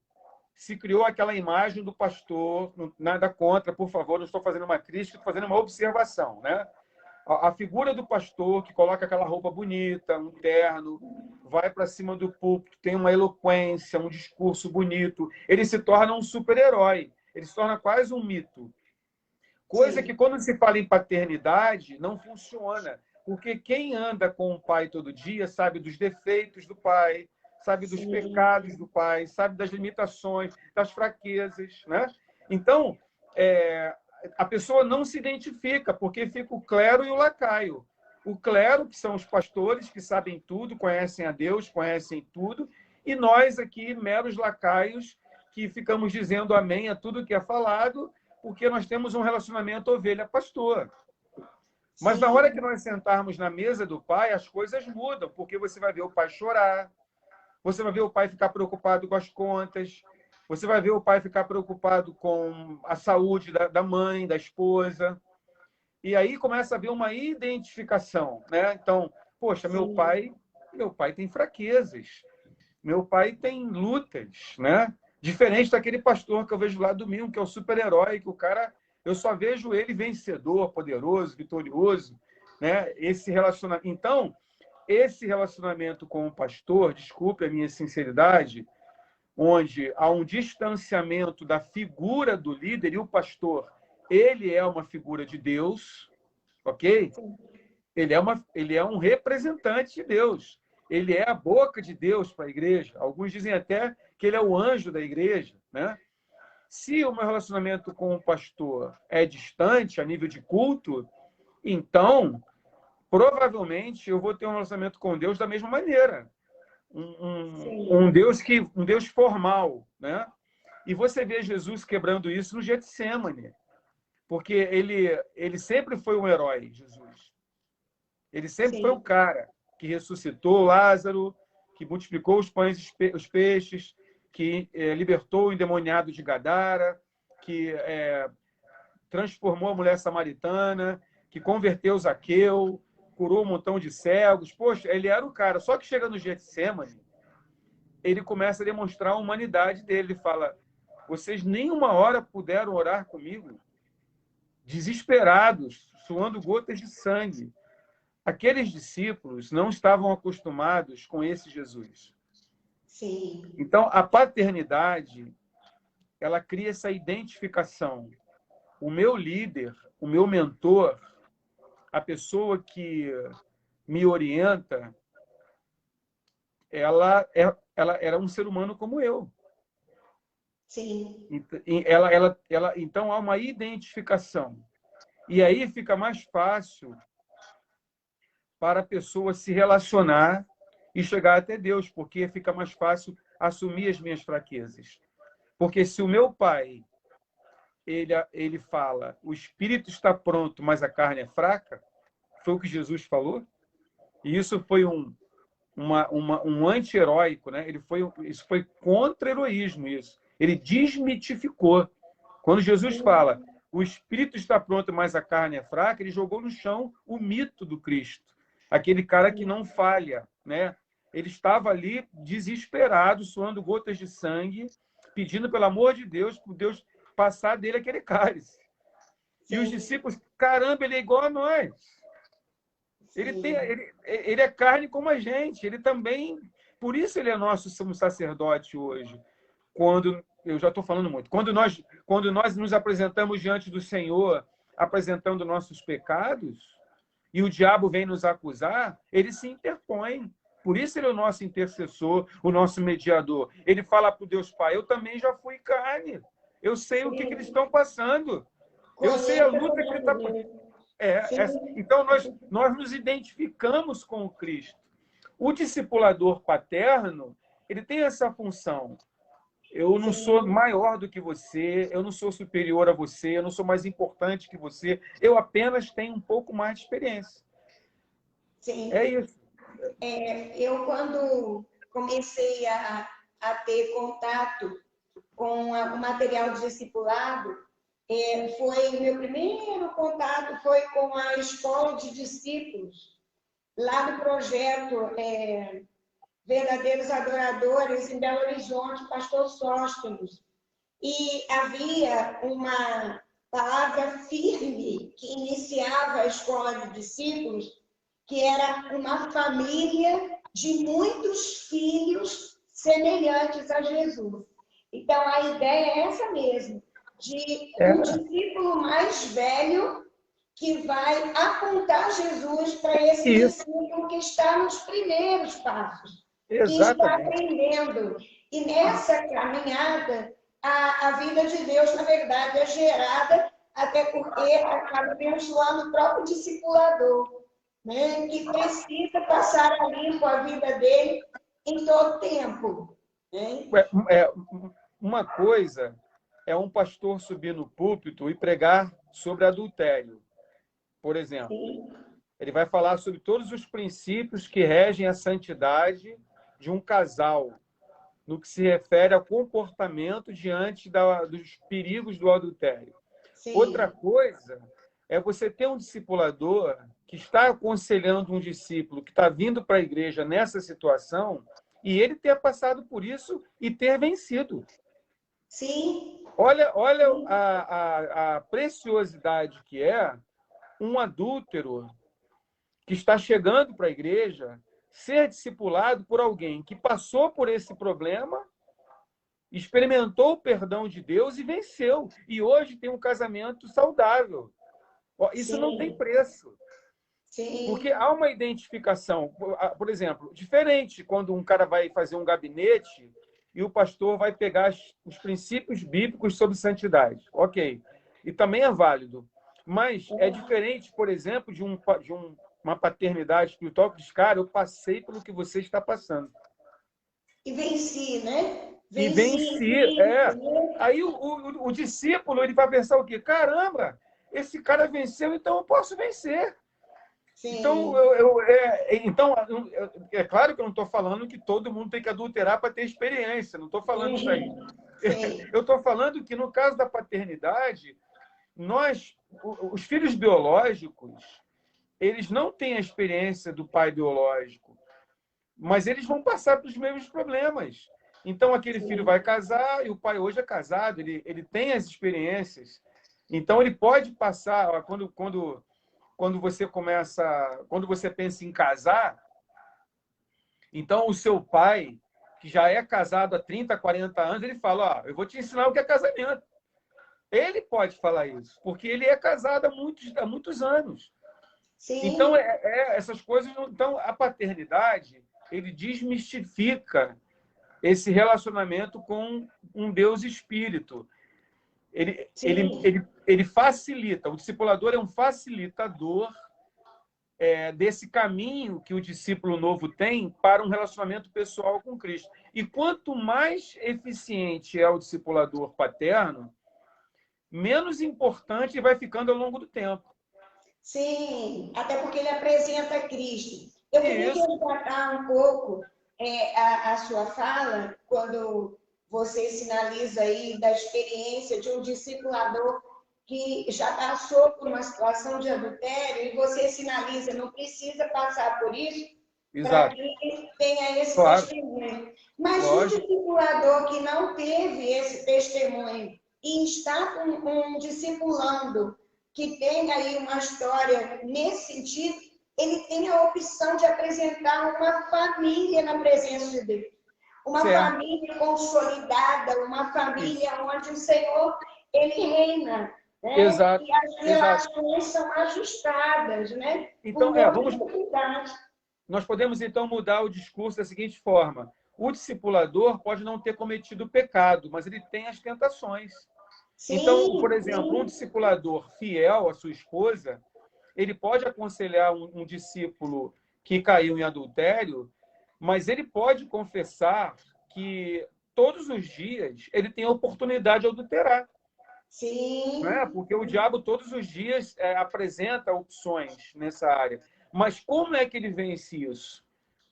se criou aquela imagem do pastor, nada contra, por favor, não estou fazendo uma crítica, estou fazendo uma observação, né? A figura do pastor que coloca aquela roupa bonita, um terno, vai para cima do púlpito, tem uma eloquência, um discurso bonito, ele se torna um super-herói. Ele se torna quase um mito. Coisa que, quando se fala em paternidade, não funciona. Porque quem anda com o pai todo dia sabe dos defeitos do pai, sabe dos pecados do pai, sabe das limitações, das fraquezas, né? Então, a pessoa não se identifica, porque fica o clero e o lacaio. O clero, que são os pastores, que sabem tudo, conhecem a Deus, conhecem tudo, e nós aqui, meros lacaios, que ficamos dizendo amém a tudo que é falado, porque nós temos um relacionamento ovelha-pastor. Mas na hora que nós sentarmos na mesa do pai, as coisas mudam, porque você vai ver o pai chorar, você vai ver o pai ficar preocupado com as contas, você vai ver o pai ficar preocupado com a saúde da mãe, da esposa. E aí começa a haver uma identificação, né? Então, poxa, meu pai tem fraquezas, meu pai tem lutas, né? Diferente daquele pastor que eu vejo lá domingo, que é o super-herói, que o cara, eu só vejo ele vencedor, poderoso, vitorioso, né? Então, esse relacionamento com o pastor, desculpe a minha sinceridade, onde há um distanciamento da figura do líder, e o pastor, ele é uma figura de Deus, ok? Ele é um representante de Deus. Ele é a boca de Deus para a igreja. Alguns dizem até que ele é o anjo da igreja, né? Se o meu relacionamento com o pastor é distante, a nível de culto, então, provavelmente, eu vou ter um relacionamento com Deus da mesma maneira. Um Deus formal, né? E você vê Jesus quebrando isso no Getsemane, porque ele sempre foi um herói, Jesus. Ele sempre foi o cara que ressuscitou Lázaro, que multiplicou os pães e os peixes, que libertou o endemoniado de Gadara, que transformou a mulher samaritana, que converteu Zaqueu, curou um montão de cegos. Poxa, ele era o cara. Só que chega no Getsemane, ele começa a demonstrar a humanidade dele. Ele fala, vocês nem uma hora puderam orar comigo? Desesperados, suando gotas de sangue. Aqueles discípulos não estavam acostumados com esse Jesus. Sim. Então, a paternidade, ela cria essa identificação. O meu líder, o meu mentor, a pessoa que me orienta, ela era um ser humano como eu. Sim. Então, há uma identificação. E aí fica mais fácil para a pessoa se relacionar e chegar até Deus, porque fica mais fácil assumir as minhas fraquezas. Porque se o meu pai, ele fala, o espírito está pronto, mas a carne é fraca, foi o que Jesus falou, e isso foi um anti-heróico, né? Isso foi contra-heroísmo, isso. Ele desmitificou. Quando Jesus fala, o espírito está pronto, mas a carne é fraca, ele jogou no chão o mito do Cristo. Aquele cara que não falha, né? Ele estava ali desesperado, suando gotas de sangue, pedindo pelo amor de Deus, por Deus passar dele aquele cálice. E os discípulos, caramba, ele é igual a nós. Ele é carne como a gente. Ele também, por isso ele é nosso sumo sacerdote hoje. Eu já estou falando muito. Quando nós nos apresentamos diante do Senhor, apresentando nossos pecados, e o diabo vem nos acusar, ele se interpõe. Por isso ele é o nosso intercessor, o nosso mediador. Ele fala para o Deus Pai, eu também já fui carne. Eu sei o que eles estão passando. Eu sei a luta que ele está passando. Então, nós nos identificamos com o Cristo. O discipulador paterno, ele tem essa função. Eu não sou maior do que você, eu não sou superior a você, eu não sou mais importante que você, eu apenas tenho um pouco mais de experiência. Sim. É isso. Eu, quando comecei a ter contato com o material de discipulado, meu primeiro contato foi com a escola de discípulos, lá no projeto Verdadeiros Adoradores, em Belo Horizonte, Pastor Sóstenes. E havia uma palavra firme que iniciava a escola de discípulos, que era uma família de muitos filhos semelhantes a Jesus. Então, a ideia é essa mesmo. de um discípulo mais velho que vai apontar Jesus para esse discípulo que está nos primeiros passos, que está aprendendo. E nessa caminhada, a vida de Deus, na verdade, é gerada, até porque acaba abençoando o próprio discipulador, né? Que precisa passar a limpo a vida dele em todo tempo. Né? Uma coisa é um pastor subir no púlpito e pregar sobre adultério, por exemplo. Sim. Ele vai falar sobre todos os princípios que regem a santidade de um casal, no que se refere ao comportamento diante dos perigos do adultério. Sim. Outra coisa é você ter um discipulador que está aconselhando um discípulo que está vindo para a igreja nessa situação e ele ter passado por isso e ter vencido. Sim. Olha a preciosidade que é um adúltero que está chegando para a igreja ser discipulado por alguém que passou por esse problema, experimentou o perdão de Deus e venceu. E hoje tem um casamento saudável. Isso Sim. não tem preço. Sim. Porque há uma identificação. Por exemplo, diferente quando um cara vai fazer um gabinete e o pastor vai pegar os princípios bíblicos sobre santidade. Ok. E também é válido. Mas é diferente, por exemplo, de uma paternidade espiritual que diz, cara, eu passei pelo que você está passando. E venci, né? Venci. Aí o discípulo ele vai pensar o quê? Caramba, esse cara venceu, então eu posso vencer. Sim. Então, é claro que eu não estou falando que todo mundo tem que adulterar para ter experiência. Não estou falando isso aí. Sim. Eu estou falando que, no caso da paternidade, os filhos biológicos, eles não têm a experiência do pai biológico, mas eles vão passar pelos mesmos problemas. Então, aquele filho vai casar, e o pai hoje é casado, ele tem as experiências. Então, ele pode passar, quando você pensa em casar, então o seu pai, que já é casado há 30, 40 anos, ele fala, eu vou te ensinar o que é casamento. Ele pode falar isso, porque ele é casado há muitos anos. Sim. Então, essas coisas... Então, a paternidade, ele desmistifica esse relacionamento com um Deus Espírito. Ele facilita, o discipulador é um facilitador desse caminho que o discípulo novo tem para um relacionamento pessoal com Cristo. E quanto mais eficiente é o discipulador paterno, menos importante ele vai ficando ao longo do tempo. Sim, até porque ele apresenta Cristo. Eu queria resgatar um pouco a sua fala, quando você sinaliza aí da experiência de um discipulador que já passou por uma situação de adultério e você sinaliza, não precisa passar por isso para que tenha esse testemunho. Mas o discipulador que não teve esse testemunho e está com um discipulando que tem aí uma história nesse sentido, ele tem a opção de apresentar uma família na presença de Deus. Uma família consolidada, uma família onde o Senhor, ele reina. Né? Exato. E as relações são ajustadas, né? Então, nós podemos, então, mudar o discurso da seguinte forma. O discipulador pode não ter cometido pecado, mas ele tem as tentações. Sim, então, por exemplo, um discipulador fiel à sua esposa, ele pode aconselhar um discípulo que caiu em adultério, mas ele pode confessar que todos os dias ele tem a oportunidade de adulterar. Sim. Não é? Porque o diabo todos os dias apresenta opções nessa área. Mas como é que ele vence isso?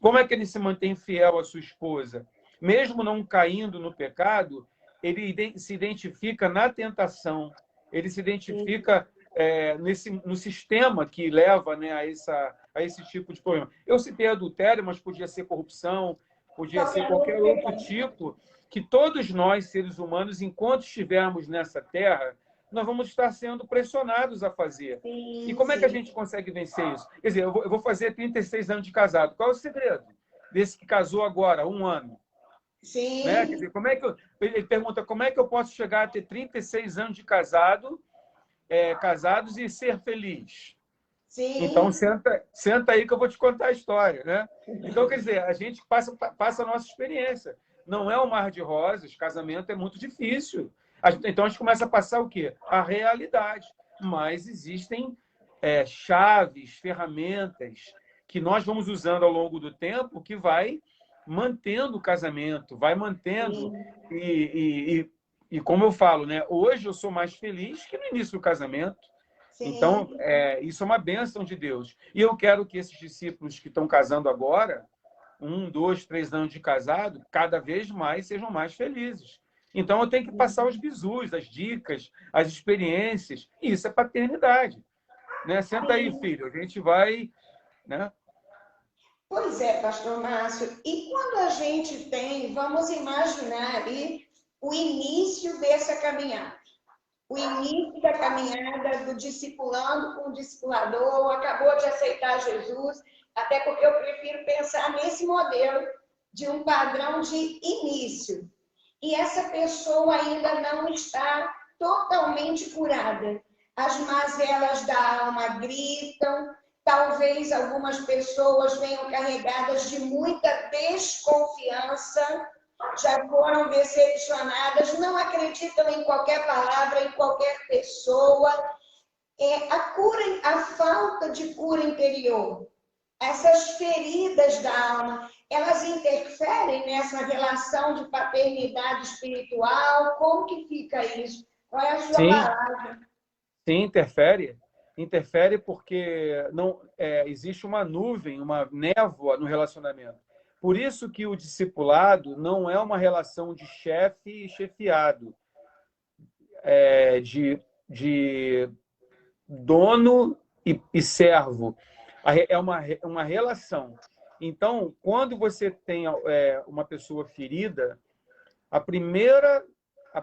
Como é que ele se mantém fiel à sua esposa? Mesmo não caindo no pecado, ele se identifica na tentação, ele se identifica no sistema que leva, né, a esse tipo de problema. Eu citei adultério, mas podia ser corrupção, podia ser qualquer outro tipo, que todos nós, seres humanos, enquanto estivermos nessa terra, nós vamos estar sendo pressionados a fazer. E como é que a gente consegue vencer isso? Quer dizer, eu vou fazer 36 anos de casado. Qual é o segredo desse que casou agora, há 1 ano? Né? Quer Sim, dizer, ele pergunta como é que eu posso chegar a ter 36 anos de casados e ser feliz? Então, sim, senta aí que eu vou te contar a história, né? Então, quer dizer, a gente passa a nossa experiência. Não é um mar de rosas, casamento é muito difícil. Então, a gente começa a passar o quê? A realidade. Mas existem chaves, ferramentas que nós vamos usando ao longo do tempo que vai mantendo o casamento, vai mantendo. sim, E como eu falo, né? Hoje eu sou mais feliz que no início do casamento. Então, sim. isso é uma bênção de Deus. E eu quero que esses discípulos que estão casando agora, 1, 2, 3 anos de casado, cada vez mais sejam mais felizes. Então, eu tenho que passar os bizus, as dicas, as experiências. E isso é paternidade. Né? Senta aí, Sim. filho. A gente vai... Né? Pois é, pastor Márcio. E quando a gente tem, vamos imaginar aí o início dessa caminhada. O início da caminhada do discipulando com o discipulador, acabou de aceitar Jesus, até porque eu prefiro pensar nesse modelo de um padrão de início. E essa pessoa ainda não está totalmente curada. As mazelas da alma gritam, talvez algumas pessoas venham carregadas de muita desconfiança, já foram decepcionadas, não acreditam em qualquer palavra, em qualquer pessoa. A falta de cura interior, essas feridas da alma, elas interferem nessa relação de paternidade espiritual? Como que fica isso? Qual é a sua Sim, palavra? sim, interfere. Interfere porque não existe uma nuvem, uma névoa no relacionamento. Por isso que o discipulado não é uma relação de chefe e chefiado, de dono e servo. É uma relação. Então, quando você tem uma pessoa ferida, o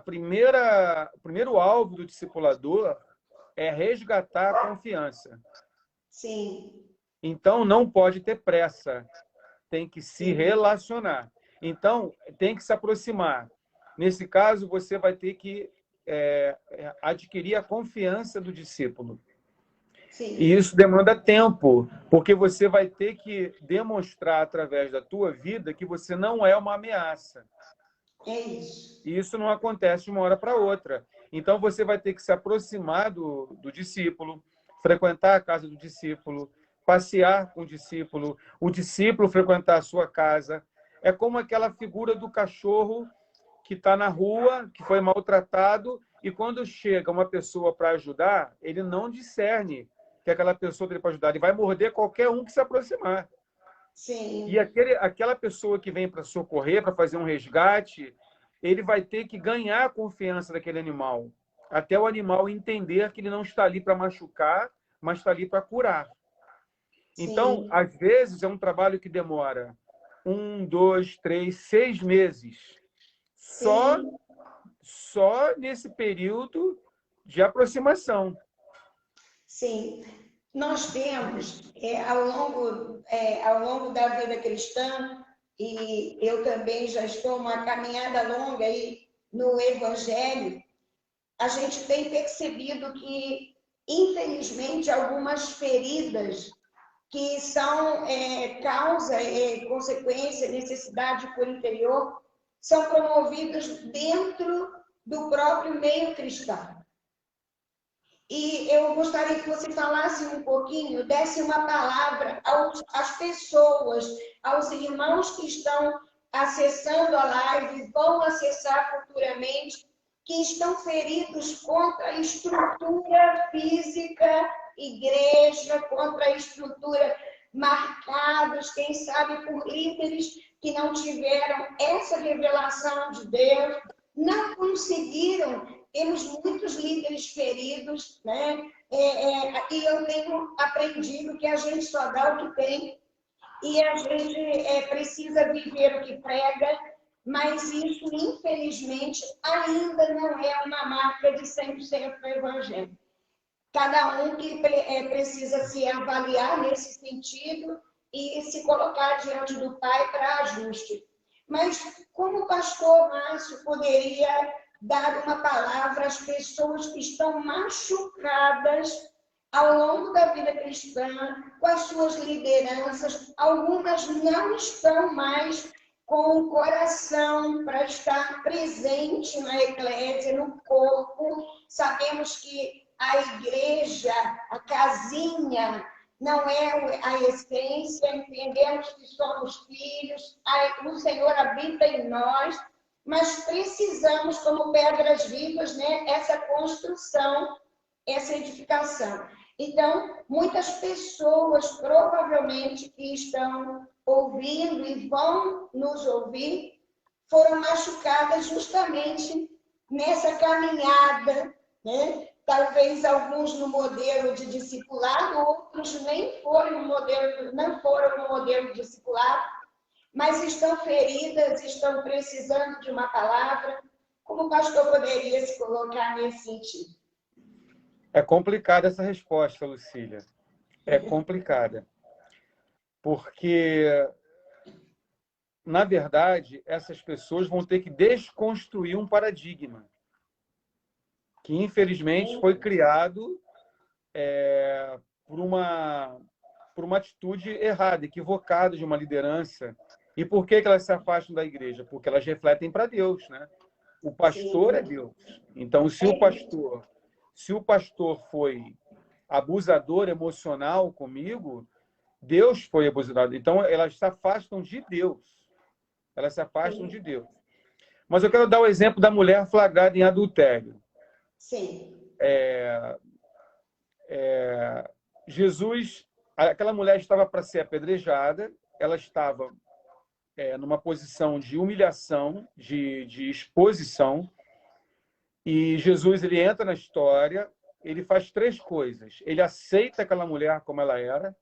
primeiro alvo do discipulador é resgatar a confiança. Sim, Então, não pode ter pressa, tem que se sim, relacionar. Então, tem que se aproximar. Nesse caso, você vai ter que adquirir a confiança do discípulo. E sim. isso demanda tempo, porque você vai ter que demonstrar através da tua vida que você não é uma ameaça. É isso. E isso não acontece de uma hora para outra. Então, você vai ter que se aproximar do discípulo, frequentar a casa do discípulo, passear com o discípulo frequentar a sua casa. É como aquela figura do cachorro que está na rua, que foi maltratado, e quando chega uma pessoa para ajudar, ele não discerne que aquela pessoa tem para ajudar. Ele vai morder qualquer um que se aproximar. E Sim, aquela pessoa que vem para socorrer, para fazer um resgate, ele vai ter que ganhar a confiança daquele animal, até o animal entender que ele não está ali para machucar, mas está ali para curar. Então, sim, às vezes, é um trabalho que demora 1, 2, 3, 6 meses. Só, sim, só nesse período de aproximação. sim. Nós temos, ao longo da vida cristã, e eu também já estou uma caminhada longa aí no Evangelho, a gente tem percebido que, infelizmente, algumas feridas que são causa, consequência, necessidade por interior, são promovidas dentro do próprio meio cristão. E eu gostaria que você falasse um pouquinho, desse uma palavra às pessoas, aos irmãos que estão acessando a live, vão acessar futuramente, que estão feridos contra a estrutura física, igreja, contra a estrutura, marcados, quem sabe, por líderes que não tiveram essa revelação de Deus, não conseguiram. Temos muitos líderes feridos, né? E eu tenho aprendido que a gente só dá o que tem e a gente precisa viver o que prega, mas isso, infelizmente, ainda não é uma marca de 100% do Evangelho. Cada um que precisa se avaliar nesse sentido e se colocar diante do Pai para ajuste. Mas como o pastor Márcio poderia dar uma palavra às pessoas que estão machucadas ao longo da vida cristã, com as suas lideranças? Algumas não estão mais com o coração para estar presente na eclésia, no corpo. Sabemos que a igreja, a casinha, não é a essência, entendemos que somos filhos, o Senhor habita em nós, mas precisamos, como pedras vivas, né, essa construção, essa edificação. Então, muitas pessoas, provavelmente, que estão ouvindo e vão nos ouvir, foram machucadas justamente nessa caminhada, né? Talvez alguns no modelo de discipulado, outros nem foram no modelo, não foram no modelo de discipulado, mas estão feridas, estão precisando de uma palavra. Como o pastor poderia se colocar nesse sentido? É complicada essa resposta, Lucília. É complicada. Porque, na verdade, essas pessoas vão ter que desconstruir um paradigma que, infelizmente, foi criado por uma atitude errada, equivocada de uma liderança. E por que elas se afastam da igreja? Porque elas refletem para Deus, né? O pastor é Deus. Então, se o pastor foi abusador emocional comigo, Deus foi abusador. Então, elas se afastam de Deus. Elas se afastam de Deus. Mas eu quero dar o exemplo da mulher flagrada em adultério. Sim. Jesus, aquela mulher estava para ser apedrejada, ela estava numa posição de humilhação, de exposição, e Jesus ele entra na história, ele faz três coisas. Ele aceita aquela mulher como ela era,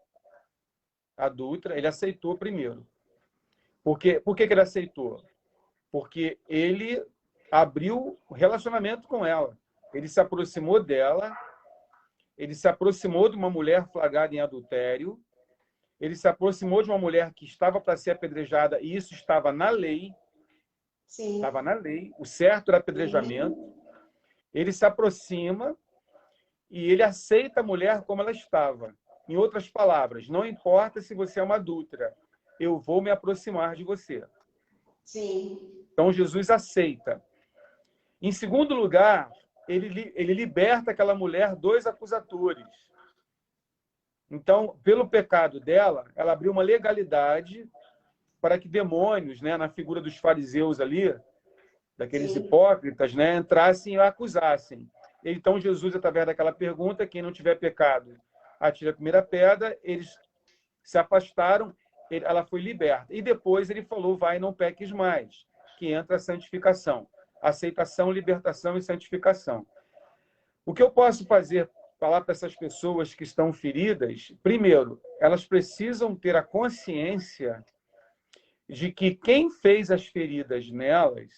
adúltera, ele aceitou primeiro. Por que ele aceitou? Porque ele abriu o relacionamento com ela. Ele se aproximou dela, ele se aproximou de uma mulher flagrada em adultério, ele se aproximou de uma mulher que estava para ser apedrejada, e isso estava na lei. Sim. Estava na lei, o certo era apedrejamento. Ele se aproxima e ele aceita a mulher como ela estava. Em outras palavras, não importa se você é uma adúltera, eu vou me aproximar de você. Sim. Então, Jesus aceita. Em segundo lugar, ele liberta aquela mulher dos acusadores. Então, pelo pecado dela, ela abriu uma legalidade para que demônios, né, na figura dos fariseus ali, daqueles hipócritas, né, entrassem e a acusassem. Então, Jesus, através daquela pergunta, quem não tiver pecado, atira a primeira pedra, eles se afastaram, ela foi liberta. E depois ele falou, vai, não peques mais, que entra a santificação. Aceitação, libertação e santificação. O que eu posso falar para essas pessoas que estão feridas? Primeiro, elas precisam ter a consciência de que quem fez as feridas nelas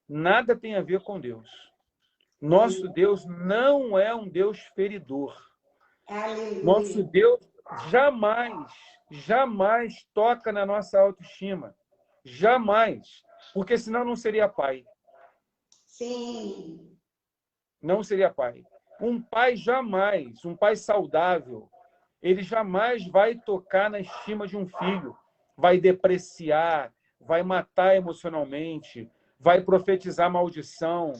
nada tem a ver com Deus. Nosso Deus não é um Deus feridor. Aleluia. Nosso Deus jamais toca na nossa autoestima. Jamais. Porque senão não seria pai. Sim. Não seria pai. Um pai jamais, um pai saudável, ele jamais vai tocar na estima de um filho. Vai depreciar, vai matar emocionalmente, vai profetizar maldição.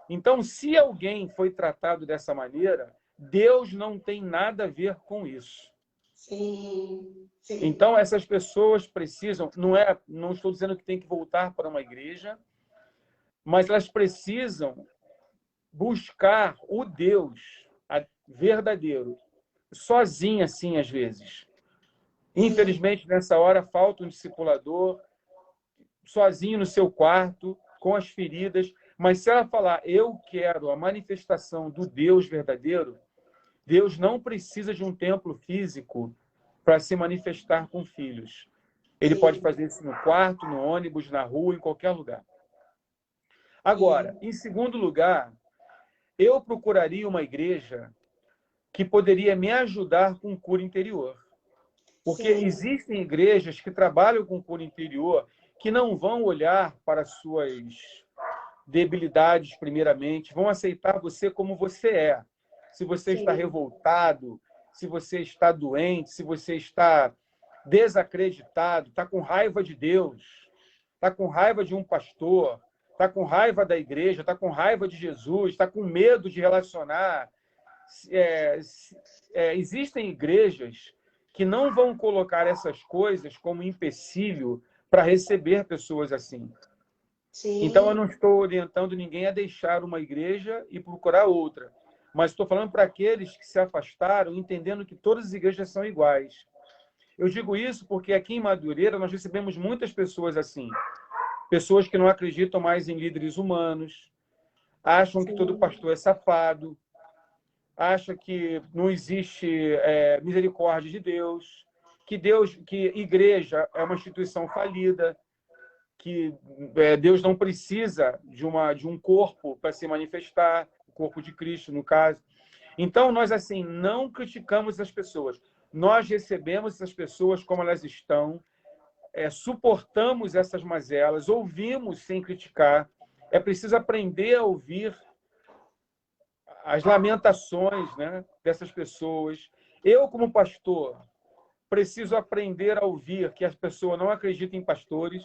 Então, se alguém foi tratado dessa maneira, Deus não tem nada a ver com isso. Sim. Sim. Então, essas pessoas precisam, não estou dizendo que tem que voltar para uma igreja, mas elas precisam buscar o Deus verdadeiro, sozinha, assim, às vezes. Infelizmente, nessa hora, falta um discipulador, sozinho no seu quarto, com as feridas. Mas se ela falar, eu quero a manifestação do Deus verdadeiro, Deus não precisa de um templo físico para se manifestar com filhos. Ele pode fazer isso no quarto, no ônibus, na rua, em qualquer lugar. Agora, em segundo lugar, eu procuraria uma igreja que poderia me ajudar com cura interior. Porque existem igrejas que trabalham com cura interior que não vão olhar para suas debilidades primeiramente, vão aceitar você como você é. Se você está Sim, revoltado, se você está doente, se você está desacreditado, está com raiva de Deus, está com raiva de um pastor, está com raiva da igreja, está com raiva de Jesus, está com medo de relacionar. Existem igrejas que não vão colocar essas coisas como empecilho para receber pessoas assim. Então, eu sim, não estou orientando ninguém a deixar uma igreja e procurar outra, mas estou falando para aqueles que se afastaram, entendendo que todas as igrejas são iguais. Eu digo isso porque aqui em Madureira nós recebemos muitas pessoas assim, pessoas que não acreditam mais em líderes humanos, acham que todo sim, pastor é safado, acham que não existe misericórdia de Deus, que igreja é uma instituição falida, que Deus não precisa de um corpo para se manifestar, o corpo de Cristo, no caso. Então, nós, assim, não criticamos as pessoas. Nós recebemos essas pessoas como elas estão, suportamos essas mazelas, ouvimos sem criticar. É preciso aprender a ouvir as lamentações, né, dessas pessoas. Eu, como pastor, preciso aprender a ouvir que as pessoas não acreditam em pastores.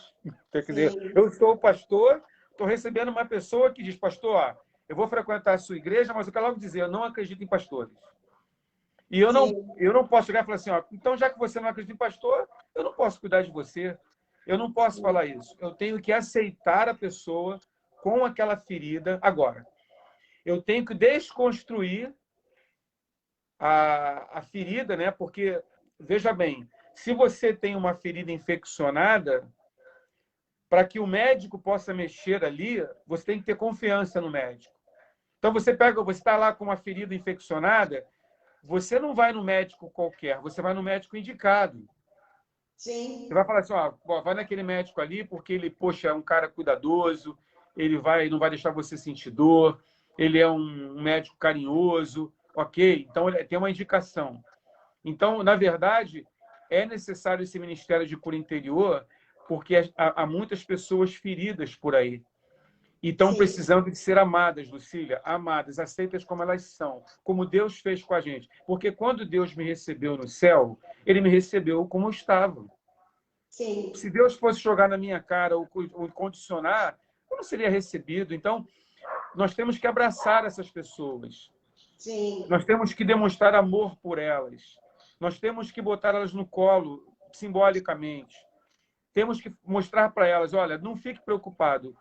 Quer dizer, sim, eu sou pastor, estou recebendo uma pessoa que diz, pastor, eu vou frequentar a sua igreja, mas eu quero logo dizer, eu não acredito em pastores. E sim, eu não posso chegar e falar assim, então já que você não acredita em pastor, eu não posso cuidar de você. Eu não posso falar isso. Eu tenho que aceitar a pessoa com aquela ferida. Agora, eu tenho que desconstruir a ferida, né? Porque, veja bem, se você tem uma ferida infeccionada, para que o médico possa mexer ali, você tem que ter confiança no médico. Então, você está lá com uma ferida infeccionada, você não vai no médico qualquer, você vai no médico indicado. Você sim, vai falar assim, vai naquele médico ali porque ele, poxa, é um cara cuidadoso, não vai deixar você sentir dor, ele é um médico carinhoso, ok? Então, ele tem uma indicação. Então, na verdade, é necessário esse Ministério de Cura Interior, porque há muitas pessoas feridas por aí. E estão sim, precisando de ser amadas, Lucília, amadas, aceitas como elas são, como Deus fez com a gente. Porque quando Deus me recebeu no céu, ele me recebeu como eu estava. sim, Se Deus fosse jogar na minha cara ou condicionar, eu não seria recebido. Então, nós temos que abraçar essas pessoas. sim, Nós temos que demonstrar amor por elas. Nós temos que botar elas no colo, simbolicamente. Temos que mostrar para elas, olha, não fique preocupado.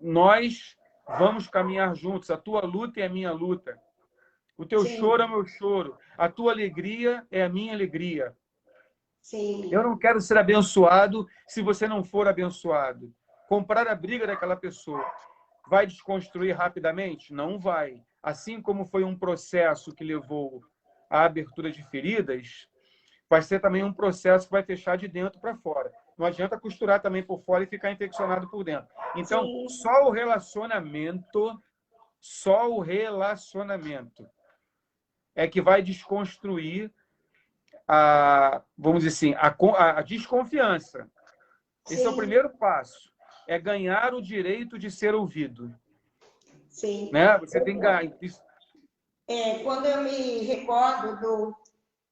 Nós vamos caminhar juntos. A tua luta é a minha luta. O teu choro é o sim, meu choro. A tua alegria é a minha alegria. Eu sim, não quero ser abençoado se você não for abençoado. Comprar a briga daquela pessoa vai desconstruir rapidamente? Não vai. Assim como foi um processo que levou à abertura de feridas, vai ser também um processo que vai fechar de dentro para fora. Não adianta costurar também por fora e ficar infeccionado por dentro. Então, sim, só o relacionamento é que vai desconstruir vamos dizer assim, a desconfiança. Esse é o sim, primeiro passo. É ganhar o direito de ser ouvido. sim. Né? Você tem que ganhar. Quando eu me recordo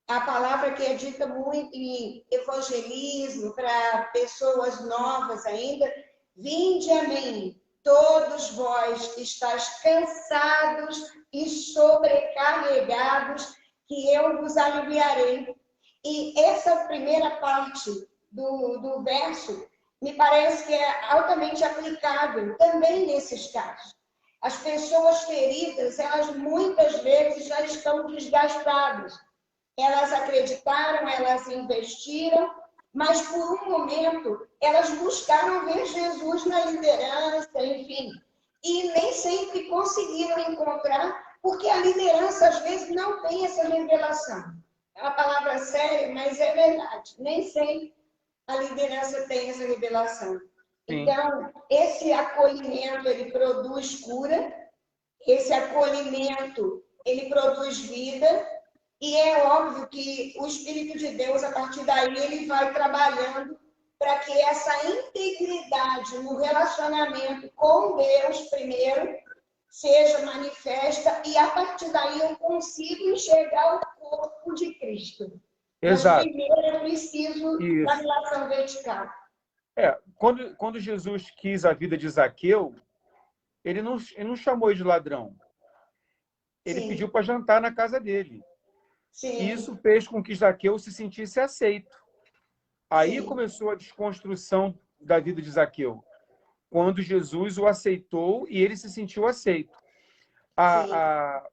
a palavra que é dita muito em evangelismo para pessoas novas ainda, vinde a mim, todos vós que estáis cansados e sobrecarregados, que eu vos aliviarei. E essa primeira parte do verso me parece que é altamente aplicável também nesses casos. As pessoas feridas, elas muitas vezes já estão desgastadas. Elas acreditaram, elas investiram, mas por um momento elas buscaram ver Jesus na liderança, enfim, e nem sempre conseguiram encontrar, porque a liderança às vezes não tem essa revelação. É uma palavra séria, mas é verdade. Nem sempre a liderança tem essa revelação. Sim, Então, esse acolhimento, ele produz cura, esse acolhimento, ele produz vida, e é óbvio que o Espírito de Deus, a partir daí, ele vai trabalhando para que essa integridade no relacionamento com Deus, primeiro, seja manifesta e, a partir daí, eu consigo enxergar o corpo de Cristo. Mas Exato. primeiro eu preciso da Isso. relação vertical. Quando Jesus quis a vida de Zaqueu, ele não chamou ele de ladrão. Ele pediu para jantar na casa dele. Sim. E isso fez com que Zaqueu se sentisse aceito. Aí começou a desconstrução da vida de Zaqueu, quando Jesus o aceitou e ele se sentiu aceito. A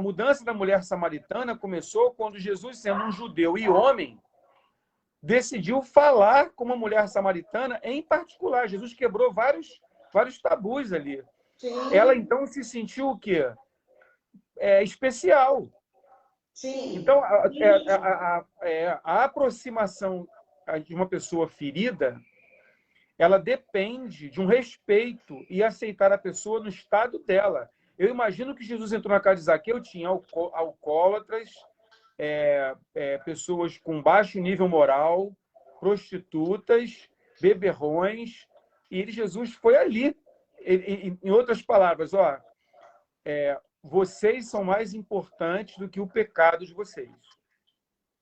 mudança da mulher samaritana começou quando Jesus, sendo um judeu e homem, decidiu falar com uma mulher samaritana em particular. Jesus quebrou vários tabus ali. Sim. Ela, então, se sentiu o quê? Especial. Sim. Então, a aproximação de uma pessoa ferida, ela depende de um respeito e aceitar a pessoa no estado dela. Eu imagino que Jesus entrou na casa de Zaqueu, tinha alcoólatras, pessoas com baixo nível moral, prostitutas, beberrões, e Jesus foi ali. Em outras palavras, vocês são mais importantes do que o pecado de vocês.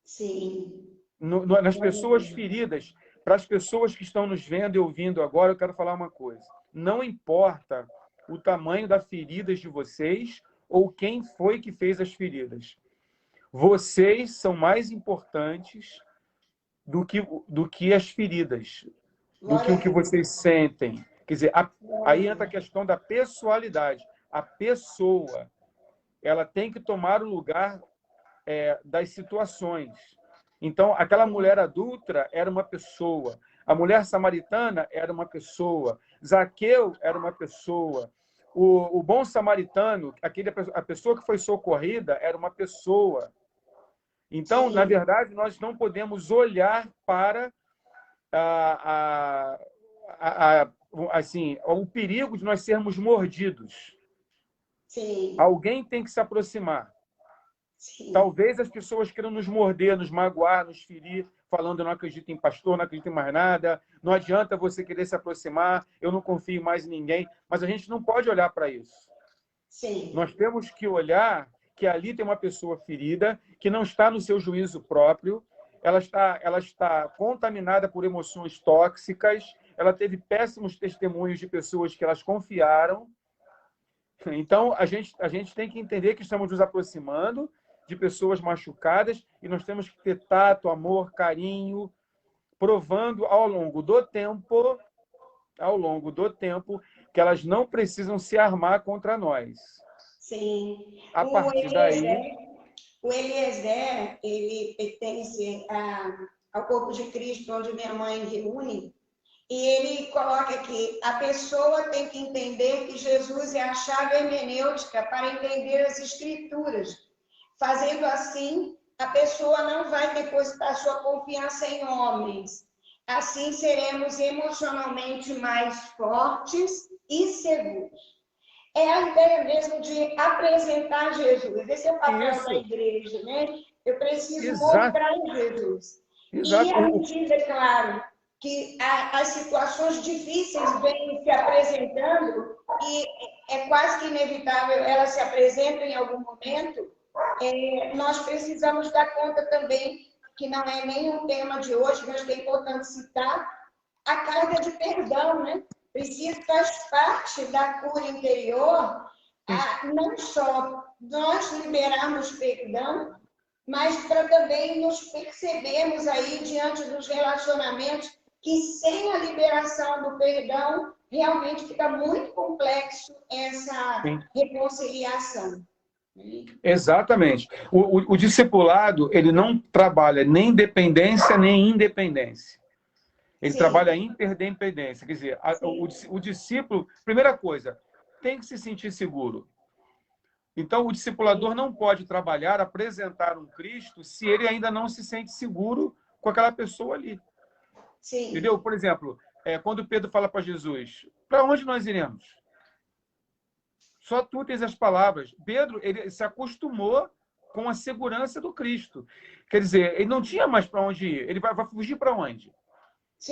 Sim. Nas pessoas feridas, para as pessoas que estão nos vendo e ouvindo agora, eu quero falar uma coisa. Não importa o tamanho das feridas de vocês ou quem foi que fez as feridas. Vocês são mais importantes do que as feridas, do que o que vocês sentem. Quer dizer, aí entra a questão da pessoalidade. A pessoa, ela tem que tomar o lugar das situações. Então, aquela mulher adúltera era uma pessoa. A mulher samaritana era uma pessoa. Zaqueu era uma pessoa. O bom samaritano, a pessoa que foi socorrida, era uma pessoa. Então, na verdade, nós não podemos olhar para o perigo de nós sermos mordidos. Sim. Alguém tem que se aproximar. Sim. Talvez as pessoas queiram nos morder, nos magoar, nos ferir, falando: eu não acredito em pastor, não acredito em mais nada, não adianta você querer se aproximar, eu não confio mais em ninguém. Mas a gente não pode olhar para isso. Sim. Nós temos que olhar que ali tem uma pessoa ferida, que não está no seu juízo próprio, ela está contaminada por emoções tóxicas, ela teve péssimos testemunhos de pessoas que elas confiaram. Então, a gente tem que entender que estamos nos aproximando de pessoas machucadas e nós temos que ter tato, amor, carinho, provando ao longo do tempo, que elas não precisam se armar contra nós. Sim. A partir daí... O Eliezer, ele pertence ao corpo de Cristo, onde minha mãe reúne, e ele coloca que a pessoa tem que entender que Jesus é a chave hermenêutica para entender as Escrituras. Fazendo assim, a pessoa não vai depositar sua confiança em homens. Assim, seremos emocionalmente mais fortes e seguros. É a ideia mesmo de apresentar Jesus. Esse é o papel da igreja, né? Eu preciso mostrar Jesus. Exato. E a medida, é claro, que as situações difíceis vêm se apresentando, e é quase que inevitável elas se apresentem em algum momento, nós precisamos dar conta também, que não é nem um tema de hoje, mas que é importante citar, a carga de perdão, né? Faz parte da cura interior, não só nós liberarmos perdão, mas para também nos percebermos aí diante dos relacionamentos que sem a liberação do perdão realmente fica muito complexo essa reconciliação. Exatamente. O discipulado, ele não trabalha nem dependência nem independência. Ele trabalha interdependência. Quer dizer, o discípulo, primeira coisa, tem que se sentir seguro. Então, o discipulador não pode trabalhar, apresentar um Cristo, se ele ainda não se sente seguro com aquela pessoa ali. Sim. Entendeu? Por exemplo, quando Pedro fala para Jesus: para onde nós iremos? Só tu tens as palavras. Pedro, ele se acostumou com a segurança do Cristo. Quer dizer, ele não tinha mais para onde ir. Ele vai fugir para onde?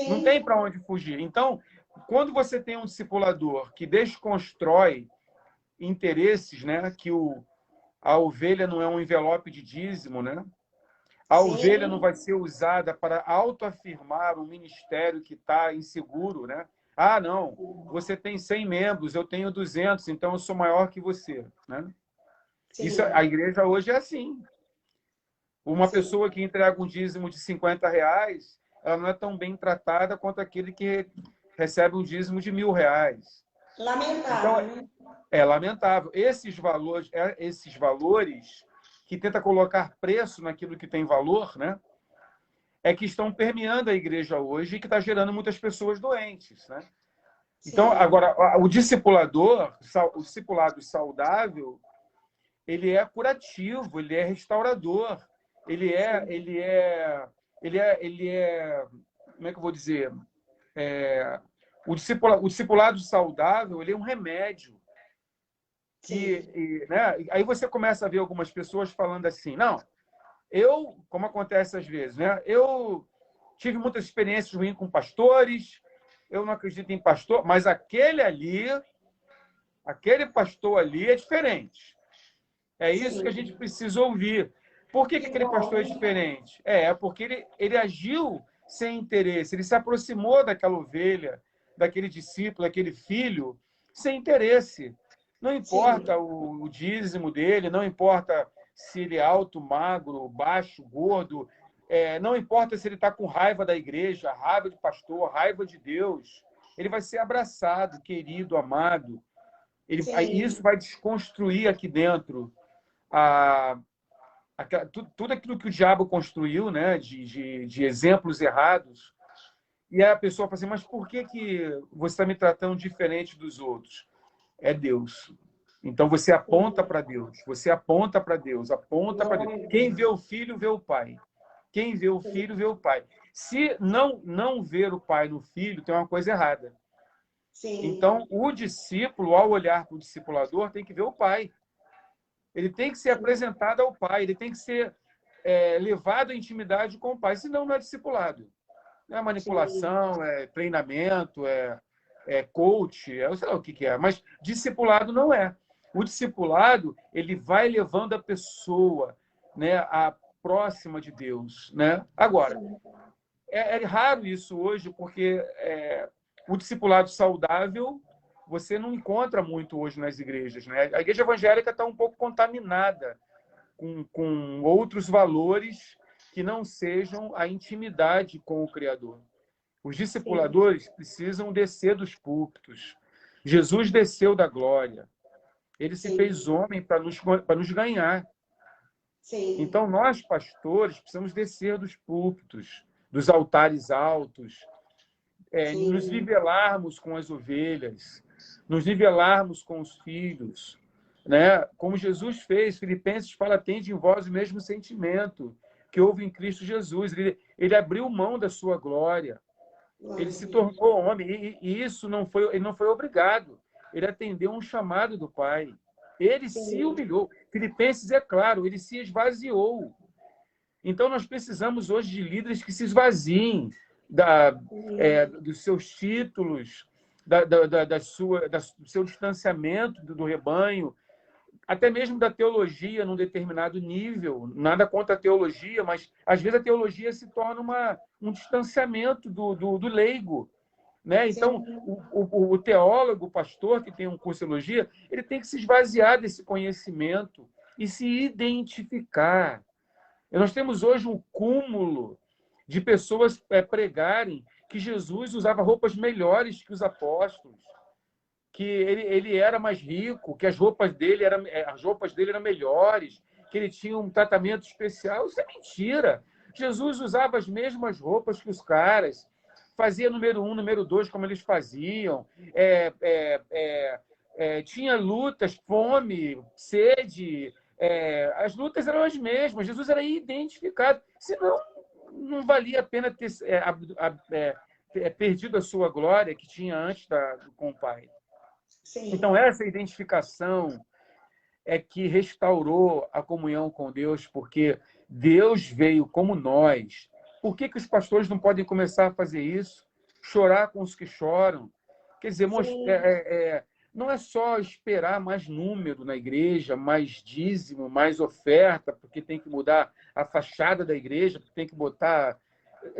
Não Sim, tem para onde fugir. Então, quando você tem um discipulador que desconstrói interesses, né? Que a ovelha não é um envelope de dízimo, né? A ovelha não sim, vai ser usada para autoafirmar um ministério que está inseguro, né? Ah, não, você tem 100 membros, eu tenho 200, então eu sou maior que você, né? Isso, a sim, igreja hoje é assim. Uma sim. pessoa que entrega um dízimo de R$ 50, ela não é tão bem tratada quanto aquele que recebe um dízimo de R$ 1.000. Então, Lamentável, né? é lamentável. Esses valores que tenta colocar preço naquilo que tem valor, né? É que estão permeando a igreja hoje e que está gerando muitas pessoas doentes, né? Então, Sim, agora, o discipulador, o discipulado saudável, ele é curativo, ele é restaurador, ele é, sim, ele é, ele é, como é que eu vou dizer? O discipulado saudável, ele é um remédio sim, né? Aí você começa a ver algumas pessoas falando assim, não, como acontece às vezes, né? Eu tive muitas experiências ruins com pastores, eu não acredito em pastor, mas aquele pastor ali é diferente. É isso que a gente sim. precisa ouvir. Por que Que aquele pastor é bom. diferente? Porque ele agiu sem interesse, ele se aproximou daquela ovelha, daquele discípulo, daquele filho, sem interesse. Não importa Sim, o dízimo dele, não importa se ele é alto, magro, baixo, gordo, não importa se ele está com raiva da igreja, raiva de pastor, raiva de Deus. Ele vai ser abraçado, querido, amado. Isso sim, vai desconstruir aqui dentro a, tudo aquilo que o diabo construiu, né, de exemplos errados. E aí a pessoa fala assim, mas por que você está me tratando diferente dos outros? É Deus. Então você aponta sim. para Deus, você aponta para Deus, aponta para Deus. Glória a Quem vê Deus. o filho, vê o pai. Quem vê o Sim, filho, vê o pai. Se não ver o pai no filho, tem uma coisa errada. sim, Então, o discípulo, ao olhar para o discipulador, tem que ver o pai. Ele tem que ser sim, apresentado ao pai, ele tem que ser levado à intimidade com o pai, senão não é discipulado. É sim, manipulação, é treinamento, é coach, eu sei lá o que é, mas discipulado não é. O discipulado, ele vai levando a pessoa, né, a próxima de Deus, né? Agora, sim, é raro isso hoje, porque o discipulado saudável você não encontra muito hoje nas igrejas, né? A igreja evangélica está um pouco contaminada com outros valores que não sejam a intimidade com o Criador. Os sim, discipuladores precisam descer dos púlpitos. Jesus desceu da glória. Ele se fez sim, homem para nos ganhar. sim, Então, nós, pastores, precisamos descer dos púlpitos, dos altares altos, nos sim, nivelarmos com as ovelhas, nos nivelarmos com os filhos, né? Como Jesus fez, Filipenses fala, tende em vós o mesmo sentimento que houve em Cristo Jesus. Ele abriu mão da sua glória, ele glória a se Deus. tornou homem, e isso ele não foi obrigado, ele atendeu um chamado do Pai. Ele se Sim, humilhou. Filipenses é claro, ele se esvaziou. Então, nós precisamos hoje de líderes que se esvaziem sim, dos seus títulos, do seu distanciamento do rebanho, até mesmo da teologia num determinado nível. Nada contra a teologia, mas às vezes a teologia se torna um distanciamento do leigo. Né? Então, sim, o teólogo, o pastor que tem um curso de teologia, ele tem que se esvaziar desse conhecimento e se identificar. E nós temos hoje um cúmulo de pessoas pregarem que Jesus usava roupas melhores que os apóstolos, que ele era mais rico, que as roupas dele eram melhores, que ele tinha um tratamento especial. Isso é mentira. Jesus usava as mesmas roupas que os caras, fazia número 1, número 2, como eles faziam, tinha lutas, fome, sede, as lutas eram as mesmas. Jesus era identificado. Senão, não valia a pena ter perdido a sua glória que tinha antes com o Pai. Então, sim, essa identificação é que restaurou a comunhão com Deus, porque Deus veio como nós. Por que os pastores não podem começar a fazer isso? Chorar com os que choram. Quer dizer, não é só esperar mais número na igreja, mais dízimo, mais oferta, porque tem que mudar a fachada da igreja, porque tem que botar...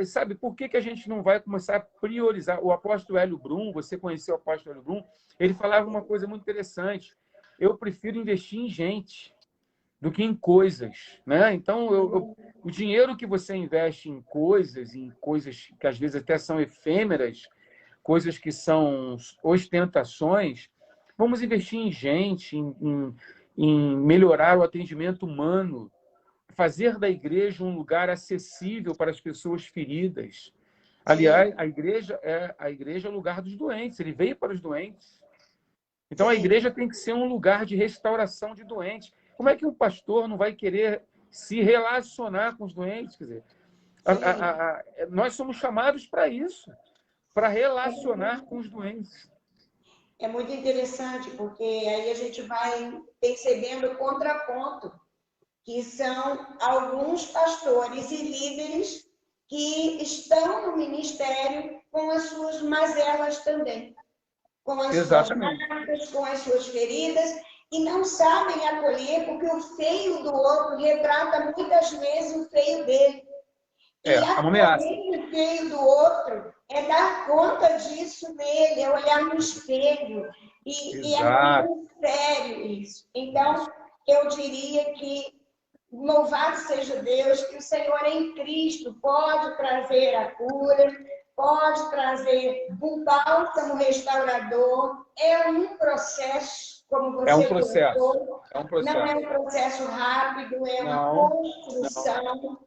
Sabe, por que a gente não vai começar a priorizar? O apóstolo Hélio Brum, você conheceu o apóstolo Hélio Brum, ele falava uma coisa muito interessante. Eu prefiro investir em gente do que em coisas, né? Então, o dinheiro que você investe em coisas que às vezes até são efêmeras, coisas que são ostentações, vamos investir em gente, em melhorar o atendimento humano, fazer da igreja um lugar acessível para as pessoas feridas. Aliás, a igreja é o lugar dos doentes, ele veio para os doentes. Então, a igreja tem que ser um lugar de restauração de doentes. Como é que um pastor não vai querer se relacionar com os doentes? Quer dizer, nós somos chamados para isso, para relacionar com os doentes. É muito interessante, porque aí a gente vai percebendo o contraponto, que são alguns pastores e líderes que estão no ministério com as suas mazelas também, com as suas marcas, com as suas feridas, e não sabem acolher, porque o feio do outro retrata muitas vezes o feio dele. E acolher o feio do outro é dar conta disso nele, é olhar no espelho. E é muito sério isso. Então, eu diria que louvado seja Deus, que o Senhor em Cristo pode trazer a cura, pode trazer um bálsamo restaurador. É um processo, como você colocou. Não é um processo rápido, é uma construção.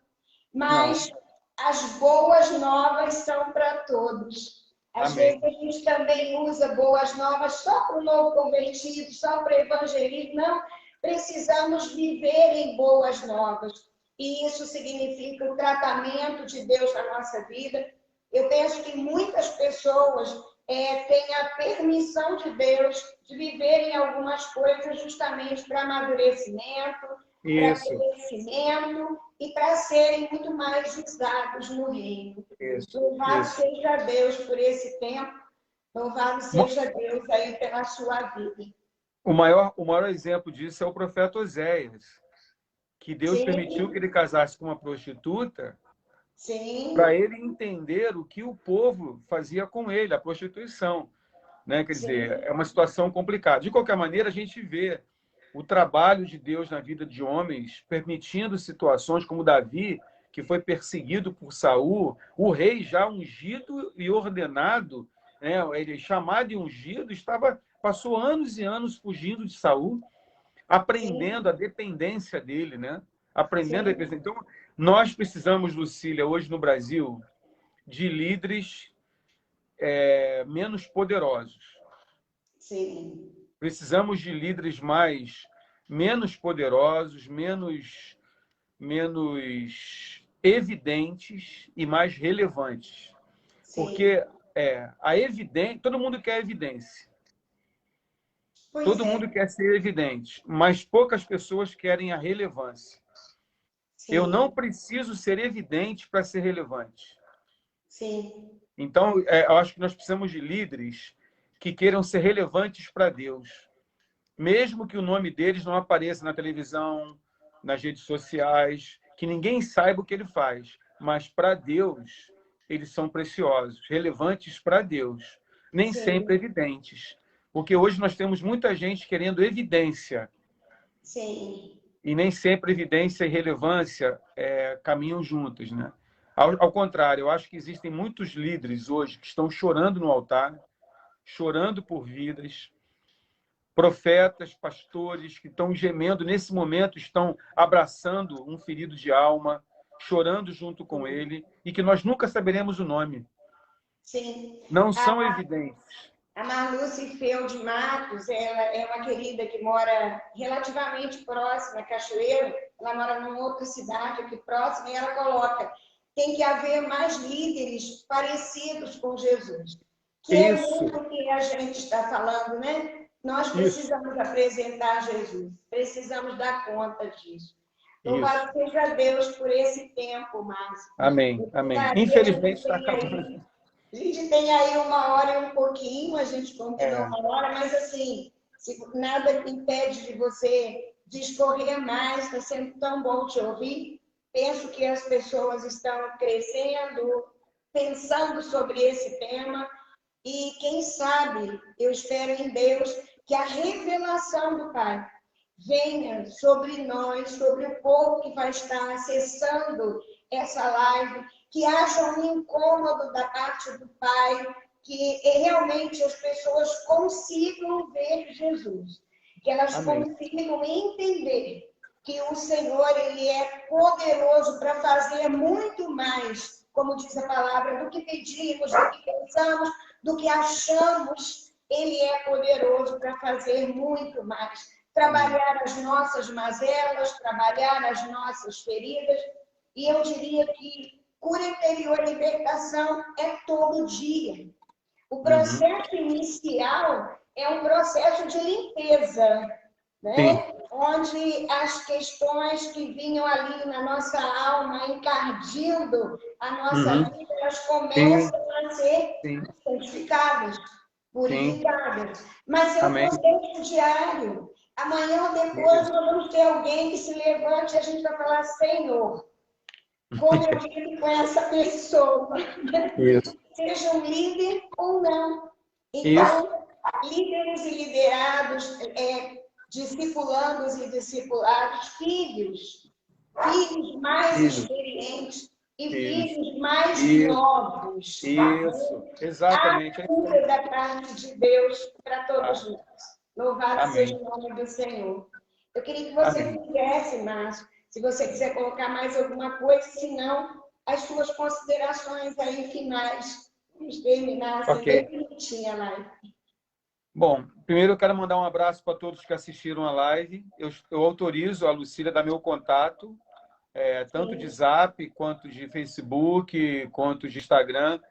Mas as boas novas são para todos. Às vezes a gente também usa boas novas só para o novo convertido, só para o evangelismo. Não, precisamos viver em boas novas. E isso significa o tratamento de Deus na nossa vida. Eu penso que muitas pessoas têm a permissão de Deus de viverem algumas coisas justamente para amadurecimento, para crescimento e para serem muito mais usados no reino. Louvado seja Deus por esse tempo, louvado seja Deus aí pela sua vida. O maior exemplo disso é o profeta Oséias, que Deus permitiu que ele casasse com uma prostituta para ele entender o que o povo fazia com ele, a prostituição. Né? Quer dizer, é uma situação complicada. De qualquer maneira, a gente vê o trabalho de Deus na vida de homens, permitindo situações como Davi, que foi perseguido por Saul, o rei já ungido e ordenado, né? Ele chamado e ungido, passou anos e anos fugindo de Saul, aprendendo a dependência dele, né? Aprendendo a dependência. Então, nós precisamos, Lucília, hoje no Brasil, de líderes menos poderosos. Sim. Precisamos de líderes menos poderosos, menos evidentes e mais relevantes. Sim. Porque todo mundo quer evidência. Todo mundo quer ser evidente, mas poucas pessoas querem a relevância. Sim. Eu não preciso ser evidente para ser relevante. Sim. Então, eu acho que nós precisamos de líderes que queiram ser relevantes para Deus. Mesmo que o nome deles não apareça na televisão, nas redes sociais, que ninguém saiba o que ele faz. Mas para Deus, eles são preciosos, relevantes para Deus. Nem sempre evidentes. Porque hoje nós temos muita gente querendo evidência. Sim. E nem sempre evidência e relevância caminham juntas, né? Ao contrário, eu acho que existem muitos líderes hoje que estão chorando no altar, chorando por vidas, profetas, pastores que estão gemendo nesse momento, estão abraçando um ferido de alma, chorando junto com ele, e que nós nunca saberemos o nome. Sim. Não são evidentes. A Marluce Feld Matos, ela é uma querida que mora relativamente próxima a Cachoeiro, ela mora numa outra cidade aqui próxima, e ela coloca: tem que haver mais líderes parecidos com Jesus. Que é muito o que a gente está falando, né? Nós precisamos apresentar Jesus, precisamos dar conta disso. Isso. Louvado seja Deus por esse tempo, Márcio. Amém, amém. A Infelizmente está acabando. a gente tem aí 1 hora e um pouquinho, a gente combinou É. 1 hora, mas assim, nada impede de você discorrer mais, está sendo tão bom te ouvir. Penso que as pessoas estão crescendo, pensando sobre esse tema, e quem sabe, eu espero em Deus, que a revelação do Pai venha sobre nós, sobre o povo que vai estar acessando essa live, que haja um incômodo da parte do Pai, que realmente as pessoas consigam ver Jesus, que elas Amém. consigam entender que o Senhor ele é poderoso para fazer muito mais, como diz a palavra, do que pedimos, do que pensamos, do que achamos. Ele é poderoso para fazer muito mais. Trabalhar as nossas mazelas, trabalhar as nossas feridas. E eu diria que cura interior e libertação é todo dia. O processo inicial é um processo de limpeza, né? Onde as questões que vinham ali na nossa alma, encardindo a nossa vida, elas começam a ser santificadas, purificadas. Mas é um Amém. processo diário. Amanhã ou depois nós vamos ter alguém que se levante e a gente vai falar, Senhor, como eu vivo com essa pessoa, Isso. seja um líder ou não. Então, líderes e liderados, discipulandos e discipulados, filhos mais experientes e filhos mais novos. Isso, exatamente. A cura da parte de Deus para todos nós. Louvado seja o nome do Senhor. Eu queria que você fizesse, Márcio, se você quiser colocar mais alguma coisa, se não, as suas considerações aí finais. Vamos terminar assim, bem bonitinha a live. Bom, primeiro eu quero mandar um abraço para todos que assistiram a live. Eu autorizo a Lucília a dar meu contato, tanto de Zap, quanto de Facebook, quanto de Instagram,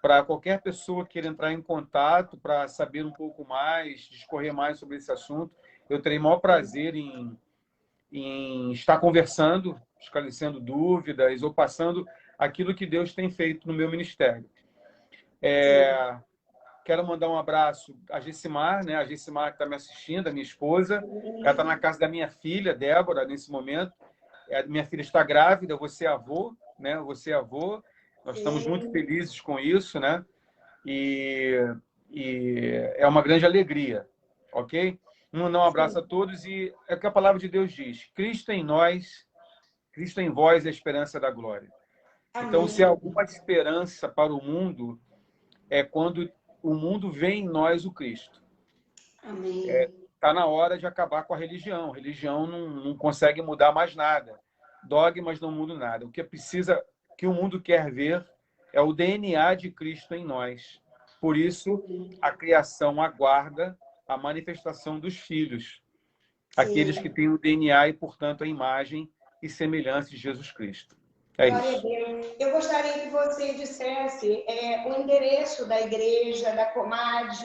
para qualquer pessoa que queira entrar em contato para saber um pouco mais, discorrer mais sobre esse assunto. Eu terei o maior prazer em estar conversando, esclarecendo dúvidas ou passando aquilo que Deus tem feito no meu ministério. Quero mandar um abraço à Gessimar, né? A Gessimar que está me assistindo, a minha esposa. Ela está na casa da minha filha, Débora, nesse momento. Minha filha está grávida, você é avô, né? Você é avô. Nós estamos muito felizes com isso, né? E é uma grande alegria, ok? Mandar um abraço a todos e é o que a palavra de Deus diz. Cristo em nós, Cristo em vós é a esperança da glória. Então, se há alguma esperança para o mundo, é quando o mundo vê em nós o Cristo. Está na hora de acabar com a religião. A religião não consegue mudar mais nada. Dogmas não mudam nada. O que precisa, que o mundo quer ver, é o DNA de Cristo em nós. Por isso, a criação aguarda a manifestação dos filhos. Aqueles que têm o DNA e, portanto, a imagem e semelhança de Jesus Cristo. Glória a Deus. Eu gostaria que você dissesse o endereço da igreja, da Comad,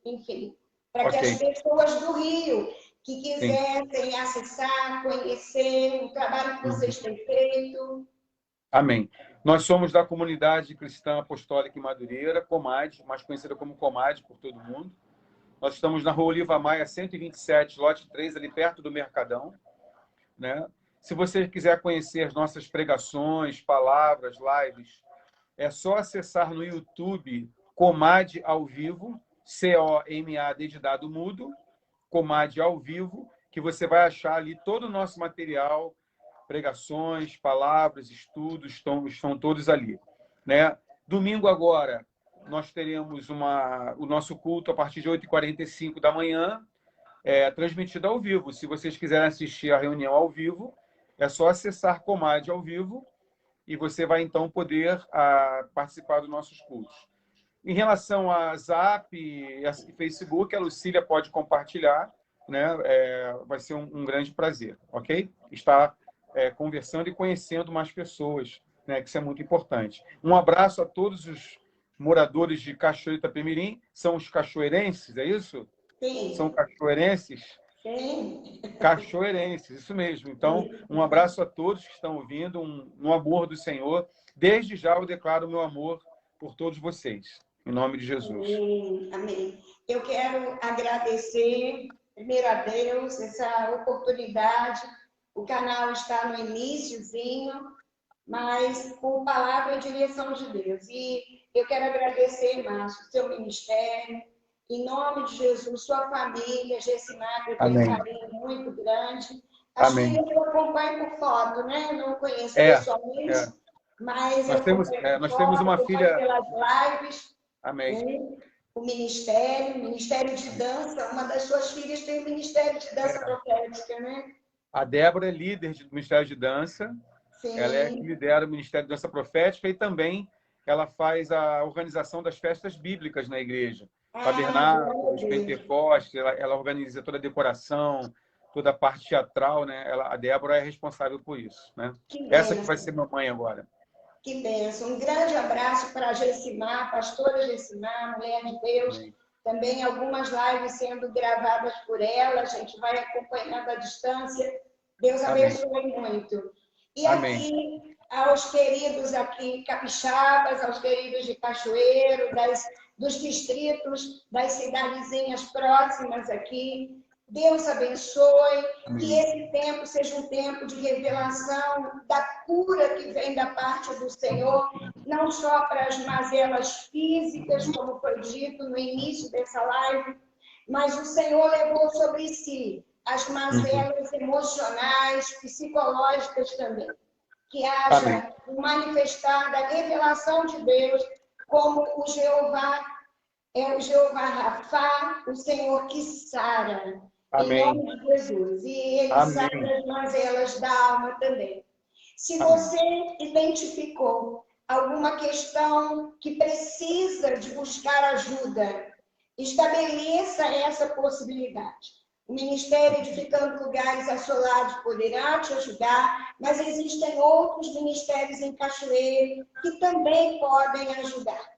enfim, para que as pessoas do Rio que quisessem acessar, conhecer o trabalho que vocês têm feito. Amém. Nós somos da Comunidade Cristã Apostólica em Madureira, Comad, mais conhecida como Comad por todo mundo. Nós estamos na Rua Oliva Maia, 127, lote 3, ali perto do Mercadão, né? Se você quiser conhecer as nossas pregações, palavras, lives, é só acessar no YouTube Comad ao Vivo, C-O-M-A-D de dado mudo, Comad ao Vivo, que você vai achar ali todo o nosso material, pregações, palavras, estudos, estão todos ali, né? Domingo agora, nós teremos o nosso culto a partir de 8h45 da manhã, transmitido ao vivo. Se vocês quiserem assistir a reunião ao vivo, é só acessar Comad ao vivo e você vai, então, poder participar dos nossos cultos. Em relação a Zap e Facebook, a Lucília pode compartilhar, né? Vai ser um grande prazer, ok? Estar conversando e conhecendo mais pessoas, né? Que isso é muito importante. Um abraço a todos os moradores de Cachoeiro Itapemirim. São os cachoeirenses, é isso? Sim. São cachoeirenses? Sim. Cachoeirenses, isso mesmo. Então, um abraço a todos que estão ouvindo, no amor do Senhor. Desde já eu declaro o meu amor por todos vocês, em nome de Jesus. Amém. Amém. Eu quero agradecer, primeiro a Deus, essa oportunidade. O canal está no iniciozinho, mas com palavra e direção de Deus. E eu quero agradecer, Márcio, o seu ministério, em nome de Jesus, sua família, Gessimar, eu tenho um carinho muito grande. Acho que eu acompanho por foto, né? Não conheço pessoalmente, mas eu acompanho por nós foto, temos uma filha... pelas lives. Amém. O Ministério de Dança, uma das suas filhas tem o Ministério de Dança Profética, né? A Débora é líder do Ministério de Dança. Sim. Ela é que lidera o Ministério de Dança Profética e também ela faz a organização das festas bíblicas na igreja. Tabernáculos, Pentecostes, ela organiza toda a decoração, toda a parte teatral, né? A Débora é responsável por isso, né? Essa que vai ser mamãe agora. Que bênção. Um grande abraço para a Gessimar, pastora Gessimar, mulher de Deus. Amém. Também algumas lives sendo gravadas por ela, a gente vai acompanhando à distância. Deus abençoe muito. E Amém. Aqui, aos queridos aqui capixabas, aos queridos de Cachoeiro, dos distritos, das cidadezinhas próximas aqui, Deus abençoe, que esse tempo seja um tempo de revelação da cura que vem da parte do Senhor, não só para as mazelas físicas, como foi dito no início dessa live, mas o Senhor levou sobre si as mazelas emocionais, psicológicas também. Que haja manifestada a revelação de Deus como o Jeová, o Jeová Rafá, o Senhor que sara. Amém. Em nome de Jesus. E ele sara as mazelas da alma também. Se você identificou alguma questão que precisa de buscar ajuda, estabeleça essa possibilidade. O Ministério Edificando Lugares Assolados poderá te ajudar, mas existem outros ministérios em Cachoeiro que também podem ajudar.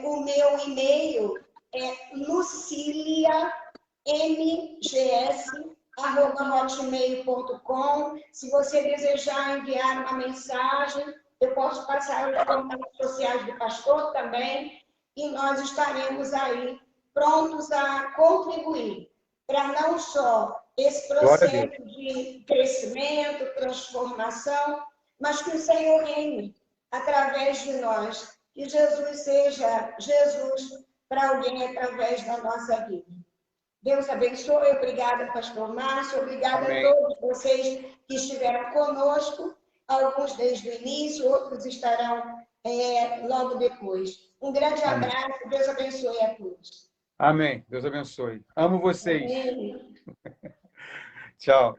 O meu e-mail é luciliamgs@hotmail.com. Se você desejar enviar uma mensagem, eu posso passar os contatos sociais do pastor também, e nós estaremos aí prontos a contribuir para não só esse processo de crescimento, transformação, mas que o Senhor reine através de nós. Que Jesus seja Jesus para alguém através da nossa vida. Deus abençoe. Obrigada, pastor Márcio. Obrigada a todos vocês que estiveram conosco, alguns desde o início, outros estarão logo depois. Um grande abraço. Deus abençoe a todos. Amém. Deus abençoe. Amo vocês. Tchau.